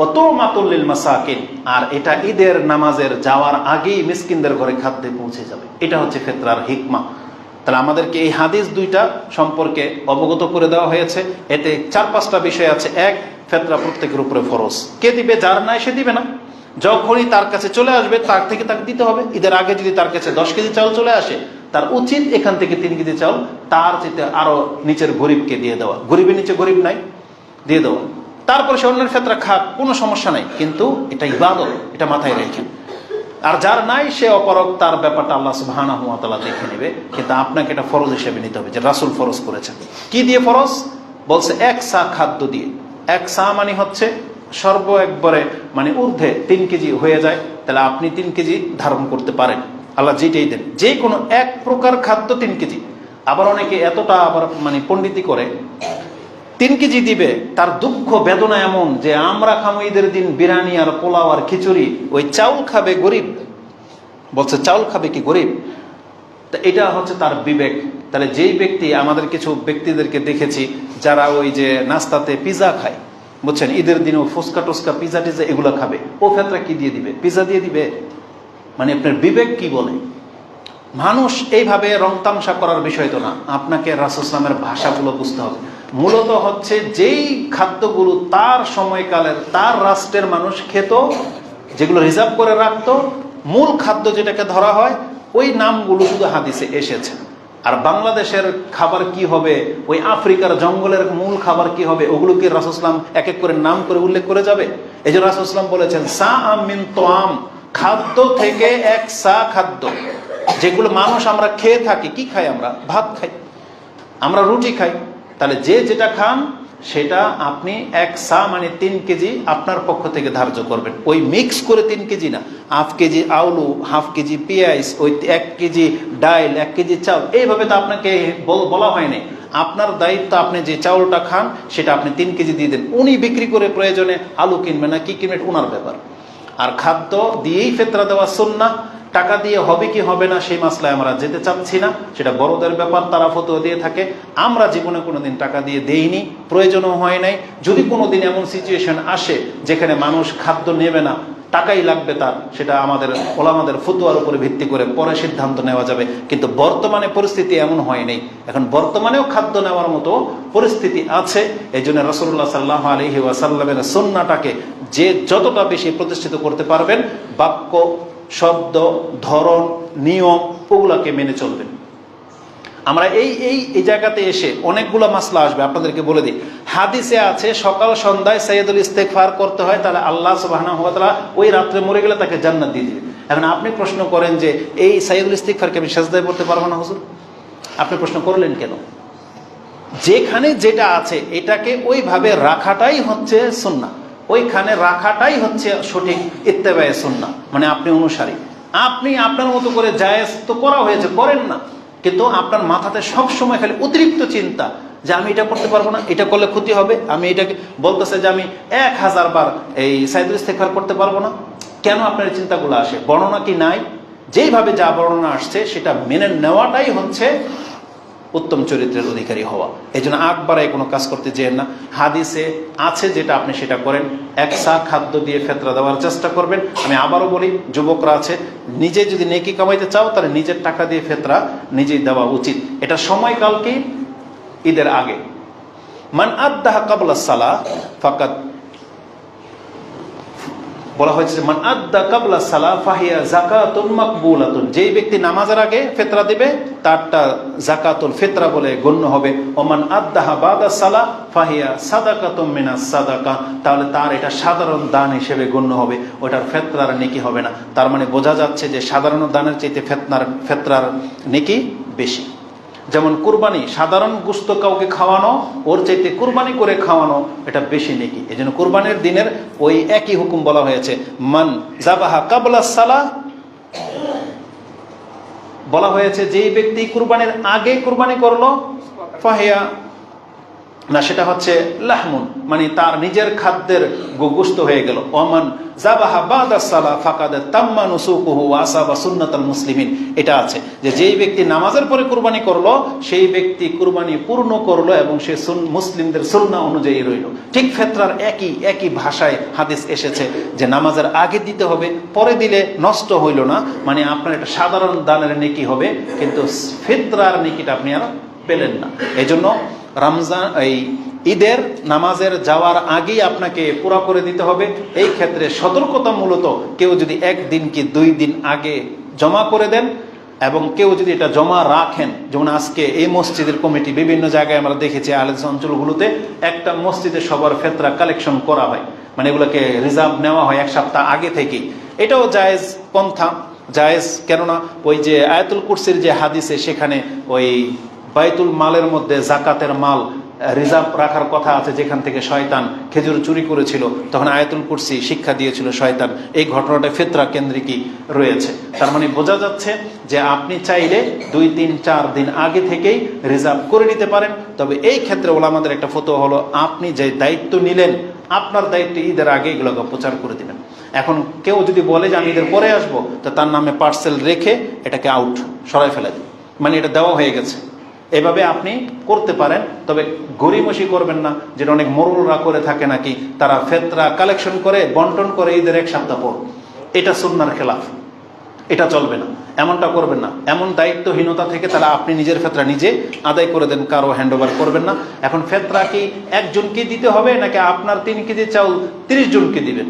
অত মাতুল্লিল মাসাকিন, আর এটা ঈদের নামাজের যাওয়ার আগেই মিসকিনদের ঘরে খাদ্যে পৌঁছে যাবে। এটা হচ্ছে ফিতরার হিকমা। তাহলে আমাদেরকে এই হাদিস 2টা সম্পর্কে অবগত করে দেওয়া হয়েছে। এতে 4-5টা বিষয় আছে। 1, ফিতরা প্রত্যেকের উপরে ফরজ। কে দিবে? যার নাই সে দিবে না। যখনই তার কাছে চলে আসবে তার থেকে তাকে দিতে হবে। ঈদের আগে যদি তার কাছে 10 কেজি চাউল চলে আসে, তার উচিত এখান থেকে 3 কেজি চাউল তার চেয়ে আরো নিচের গরিবকে দিয়ে দেওয়া। গরিবের নিচে গরিব নাই, দিয়ে দেওয়া। তারপর সে অন্যের ফিতরা খাক, কোনো সমস্যা নাই, কিন্তু এটা ইবাদত, এটা মাথায় রেখে। আর যার নাই সে অপরক, তার ব্যাপারটা আল্লাহ সুবহানাহু ওয়া তাআলা দেখে নেবে, কিন্তু আপনাকে এটা ফরজ হিসেবে নিতে হবে, যে রাসূল ফরজ করেছেন। কি দিয়ে ফরজ? বলছে 1 সা খাদ্য দিয়ে। 1 সা মানে হচ্ছে একবারে মানে ঊর্ধ্বে 3 কেজি হয়ে যায়, তাহলে আপনি 3 কেজি ধারণ করতে পারেন, আল্লাহ যেটাই দেন। যে কোনো এক প্রকার খাদ্য 3 কেজি। আবার অনেকে এতটা আবার মানে পণ্ডিতি করে, 3 কেজি দিবে, তার দুঃখ বেদনা এমন যে আমরা খামো ঈদের দিন বিরিয়ানি আর পোলাও আর খিচুড়ি, ওই চাউল খাবে গরিব। বলছে চাউল খাবে কি গরিব? তা এটা হচ্ছে তার বিবেক। তাহলে যেই ব্যক্তি, আমাদের কিছু ব্যক্তিদেরকে দেখেছি যারা ওই যে নাস্তাতে পিজা খায়, বুঝছেন, ঈদের দিনও ফুচকা টুচকা পিজা টিজা এগুলো খাবে, ও ফিতরা কি দিয়ে দিবে? পিজা দিয়ে দিবে? মানে আপনার বিবেক কি বলে? মানুষ এইভাবে রং তামসা করার বিষয় তো না, আপনাকে রাসূল ইসলামের ভাষাগুলো বুঝতে হবে। মূলত হচ্ছে যেই খাদ্যগুলো তার সময়কালের তার রাষ্ট্রের মানুষ খেত, যেগুলো রিজার্ভ করে রাখতো, মূল খাদ্য যেটাকে ধরা হয়, ওই নামগুলো শুধু হাদিসে এসেছে। আর বাংলাদেশের খাবার কি হবে, ওই আফ্রিকার জঙ্গলের মূল খাবার কি হবে, ওগুলো কি রাসূল ইসলাম এক এক করে নাম করে উল্লেখ করে যাবে? এই যে রাসূল ইসলাম বলেছেন সাআম মিন তোয়াম, খাদ্য থেকে এক সা খাদ্য, যেগুলো মানুষ আমরা খেয়ে থাকি। কি খাই আমরা? ভাত খাই, আমরা রুটি খাই। তাহলে যে যেটা খান সেটা আপনি এক সা মানে 3 কেজি আপনার পক্ষ থেকে ধার্য করবেন। ওই মিক্স করে 3 কেজি না, হাফ কেজি আউলু, হাফ কেজি পেঁয়াজ, ওই 1 কেজি ডাল, 1 কেজি চাউল, এইভাবে তো আপনাকে বলা হয়নি। আপনার দায়িত্ব, আপনি যে চাউলটা খান সেটা আপনি 3 কেজি দিয়ে দেন। উনি বিক্রি করে প্রয়োজনে আলু কিনবে না কি কিনবে, ওনার ব্যাপার। আর খাদ্য দিয়েই ফিতরা দেওয়া সুন্নাহ। টাকা দিয়ে হবে কি হবে না সেই মাসলায় আমরা যেতে চাচ্ছি না, সেটা বড়দের ব্যাপার, তারা ফতোয়া দিয়ে থাকে। আমরা জীবনে কোনোদিন টাকা দিয়ে দেইনি, প্রয়োজনও হয় নাই। যদি কোনোদিন এমন সিচুয়েশন আসে যেখানে মানুষ খাদ্য নেবে না, টাকাই লাগবে তার, সেটা আমাদের ওলামাদের ফতোয়ার উপরে ভিত্তি করে পরে সিদ্ধান্ত নেওয়া যাবে। কিন্তু বর্তমানে পরিস্থিতি এমন হয় নাই। এখন বর্তমানেও খাদ্য নেওয়ার মতো পরিস্থিতি আছে। এই জন্য রাসূলুল্লাহ সাল্লাল্লাহু আলাইহি ওয়াসাল্লামের সুন্নাহটাকে যে যতটা বেশি প্রতিষ্ঠিত করতে পারবেন, বাক্য, শব্দ, ধরন, নিয়ম, ওগুলাকে মেনে চলবেন। আমরা এই জায়গাতে এসে অনেকগুলো মাসলা আসবে, আপনাদেরকে বলে দিই। হাদিসে আছে সকাল সন্ধ্যায় সাইয়্যিদুল ইস্তিগফার করতে হয়, তাহলে আল্লাহ সুবহানাহু ওয়া তাআলা ওই রাত্রে মরে গেলে তাকে জান্নাত দিয়ে দিবে। এখন আপনি প্রশ্ন করেন যে এই সাইয়্যিদুল ইস্তিগফারকে আমি সিজদায় পড়তে পারবো না হুজুর? আপনি প্রশ্ন করলেন কেন? যেখানে যেটা আছে এটাকে ওইভাবে রাখাটাই হচ্ছে সুন্নাহ, ওইখানে রাখাটাই হচ্ছে সঠিক ইত্তেবায়ে সুন্নাহ, মানে আপনি অনুসারী। আপনি আপনার মতো করে জায়েজ তো করা হয়েছে, করেন না, কিন্তু আপনার মাথাতে সব সময় খালি অতিরিক্ত চিন্তা যে আমি এটা করতে পারবো না, এটা করলে ক্ষতি হবে, আমি এটাকে বলতেছে যে আমি 1000 বার এই সাইয়্যিদুল ইস্তিগফার করতে পারবো না। কেন আপনার এই চিন্তাগুলো আসে? বর্ণনা কি নাই? যেইভাবে যা বর্ণনা আসছে সেটা মেনে নেওয়াটাই হচ্ছে উত্তম চরিত্রের অধিকারী হওয়া। এই জন্য আকবারায় কোনো কাজ করতে যেন না। হাদিসে আছে যেটা আপনি সেটা করেন। এক সা খাদ্য দিয়ে ফেতরা দেওয়ার চেষ্টা করবেন। আমি আবারও বলি, যুবকরা আছে, নিজে যদি নেকি কামাইতে চাও তাহলে নিজের টাকা দিয়ে ফেতরা নিজেই দেওয়া উচিত। এটা সময়কাল কি? ঈদের আগে। মান আদ্দাহা ক্বাবলা সালাহ ফাকাদ, বলা হয়েছে মান আদ্দা ক্বাবলা সালাহ ফাহিয়া যাকাতুন মাকবুলাতুন, যেই ব্যক্তি নামাজের আগে ফিতরা দিবে তারটা যাকাতুল ফিতরা বলে গণ্য হবে। ওমান আদ্দাহা বাদা সালাহ ফাহিয়া সাদাকাতুম মিনাস সাদাকা, তাহলে তার এটা সাধারণ দান হিসেবে গণ্য হবে, ওটার ফিতরার নেকি হবে না। তার মানে বোঝা যাচ্ছে যে সাধারণ দানের চাইতে ফিতরার নেকি বেশি। যেমন কুরবানি, সাধারণ গোশত কাউকে খাওয়ানো, ওর চাইতে কুরবানি করে খাওয়ানো এটা বেশি নেকি। এই জন্য কুরবানির দিনের ওই একই হুকুম বলা হয়েছে। মান যাবাহা ক্বাবলা সালাহ, বলা হয়েছে যেই ব্যক্তি কুরবানির আগে কুরবানি করলো, ফাহিয়া না, সেটা হচ্ছে লাহমুন, মানে তার নিজের খাদ্যের গোশত হয়ে গেল। ওমান যাবাহা বাদা সালাহ ফাকাদ তাম্মা নুসুকুহু ওয়া আসাবা সুন্নাতাল মুসলিমিন, এটা আছে যে যেই ব্যক্তি নামাজের পরে কুরবানি করলো সেই ব্যক্তি কুরবানি পূর্ণ করলো এবং সে মুসলিমদের সুন্নাহ অনুযায়ী রইল। ঠিক ফিতরার একই ভাষায় হাদিস এসেছে যে নামাজের আগে দিতে হবে, পরে দিলে নষ্ট হইল না, মানে আপনার একটা সাধারণ দানের নেকি হবে, কিন্তু ফিতরার নেকিটা আপনি আর পেলেন না। এই জন্য রমজান এই ঈদের নামাজের যাওয়ার আগেই আপনাকে পুরা করে দিতে হবে। এই ক্ষেত্রে সতর্কতা মূলত, কেউ যদি 1 দিন কি 2 দিন আগে জমা করে দেন এবং কেউ যদি এটা জমা রাখেন, যেমন আজকে এই মসজিদের কমিটি, বিভিন্ন জায়গায় আমরা দেখেছি আহলে অঞ্চলগুলোতে একটা মসজিদে সবার ফিতরা কালেকশন করা হয়, মানে এগুলোকে রিজার্ভ নেওয়া হয় 1 সপ্তাহ আগে থেকেই। এটাও জায়েজ পন্থা, জায়েজ। কেননা ওই যে আয়াতুল কুরসির যে হাদিসে সেখানে ওই বাইতুল মালের মধ্যে জাকাতের মাল রিজার্ভ রাখার কথা আছে, যেখান থেকে শয়তান খেজুর চুরি করেছিল, তখন আয়াতুল কুরসি শিক্ষা দিয়েছিল শয়তান। এই ঘটনাটা ফিতরা কেন্দ্রিকই রয়েছে। তার মানে বোঝা যাচ্ছে যে আপনি চাইলে 2, 3, 4 দিন আগে থেকেই রিজার্ভ করে নিতে পারেন। তবে এই ক্ষেত্রে ওলামাদের একটা ফতোয়া হলো, আপনি যে দায়িত্ব নিলেন আপনার দায়িত্ব ঈদের আগে এগুলোকে প্রচার করে দিবেন। এখন কেউ যদি বলে যে আমি ঈদের পরে আসবো, তো তার নামে পার্সেল রেখে এটাকে আউট, সরাই ফেলে দিন, মানে এটা দেওয়া হয়ে গেছে। এভাবে আপনি করতে পারেন, তবে গরিমসি করবেন না, যেটা অনেক মোরলরা করে থাকে নাকি, তারা ফিতরা কালেকশন করে বন্টন করে ঈদের 1 সপ্তাহ পর। এটা সুন্নাহর খেলাফ, এটা চলবে না, এমনটা করবেন না। এমন দায়িত্বহীনতা থেকে তাহলে আপনি নিজের ফেতরা নিজে আদায় করে দেন, কারো হ্যান্ড ওভার করবেন না। এখন ফেতরা কি একজনকে দিতে হবে নাকি আপনার 3 কেজি চাউল 30 জনকে দিবেন?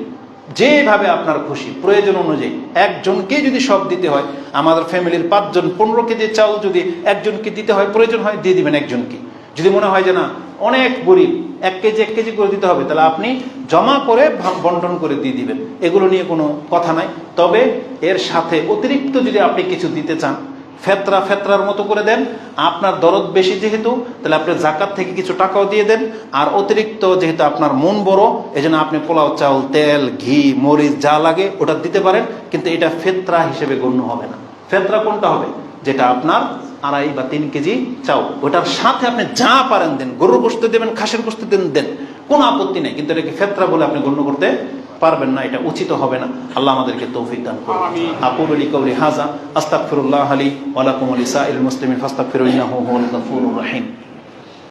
যেভাবে আপনার খুশি, প্রয়োজন অনুযায়ী। একজনকে যদি সব দিতে হয়, আমাদের ফ্যামিলির 5 জন 15 কেজি চাউল যদি একজনকে দিতে হয়, প্রয়োজন হয় দিয়ে দিবেন একজনকে। যদি মনে হয় যে না অনেক গরিব, 1 কেজি করে দিতে হবে, তাহলে আপনি জমা করে বন্টন করে দিয়ে দিবেন, এগুলো নিয়ে কোনো কথা নাই। তবে এর সাথে অতিরিক্ত যদি আপনি কিছু দিতে চান, ফেতরার মতো করে দেন। আপনার দরদ বেশি যেহেতু, তাহলে আপনি জাকাত থেকে কিছু টাকাও দিয়ে দেন। আর অতিরিক্ত যেহেতু আপনার মন বড়, এই জন্য আপনি পোলাও চাউল, তেল, ঘি, মরিচ যা লাগে ওটা দিতে পারেন, কিন্তু এটা ফেতরা হিসেবে গণ্য হবে না। ফেতরা কোনটা হবে? যেটা আপনার 2.5 বা 3 কেজি চাউল, ওটার সাথে আপনি যা পারেন দেন, গরুর গোশত দেবেন, খাসির গোশত দেন, কোনো আপত্তি নেই, কিন্তু এটাকে ফেতরা বলে আপনি গণ্য করতে পারবেন না, এটা উচিত হবে না। আল্লাহ আমাদেরকে তৌফিক দান করুন। আকুলু লিকাউলি হাযা আস্তাগফিরুল্লাহ লি ওয়া লাকুম ওয়া লিসাইরিল মুসলিমিন ফাস্তাগফিরু ইন্নাহু হুয়াল গফুরুর রহিম।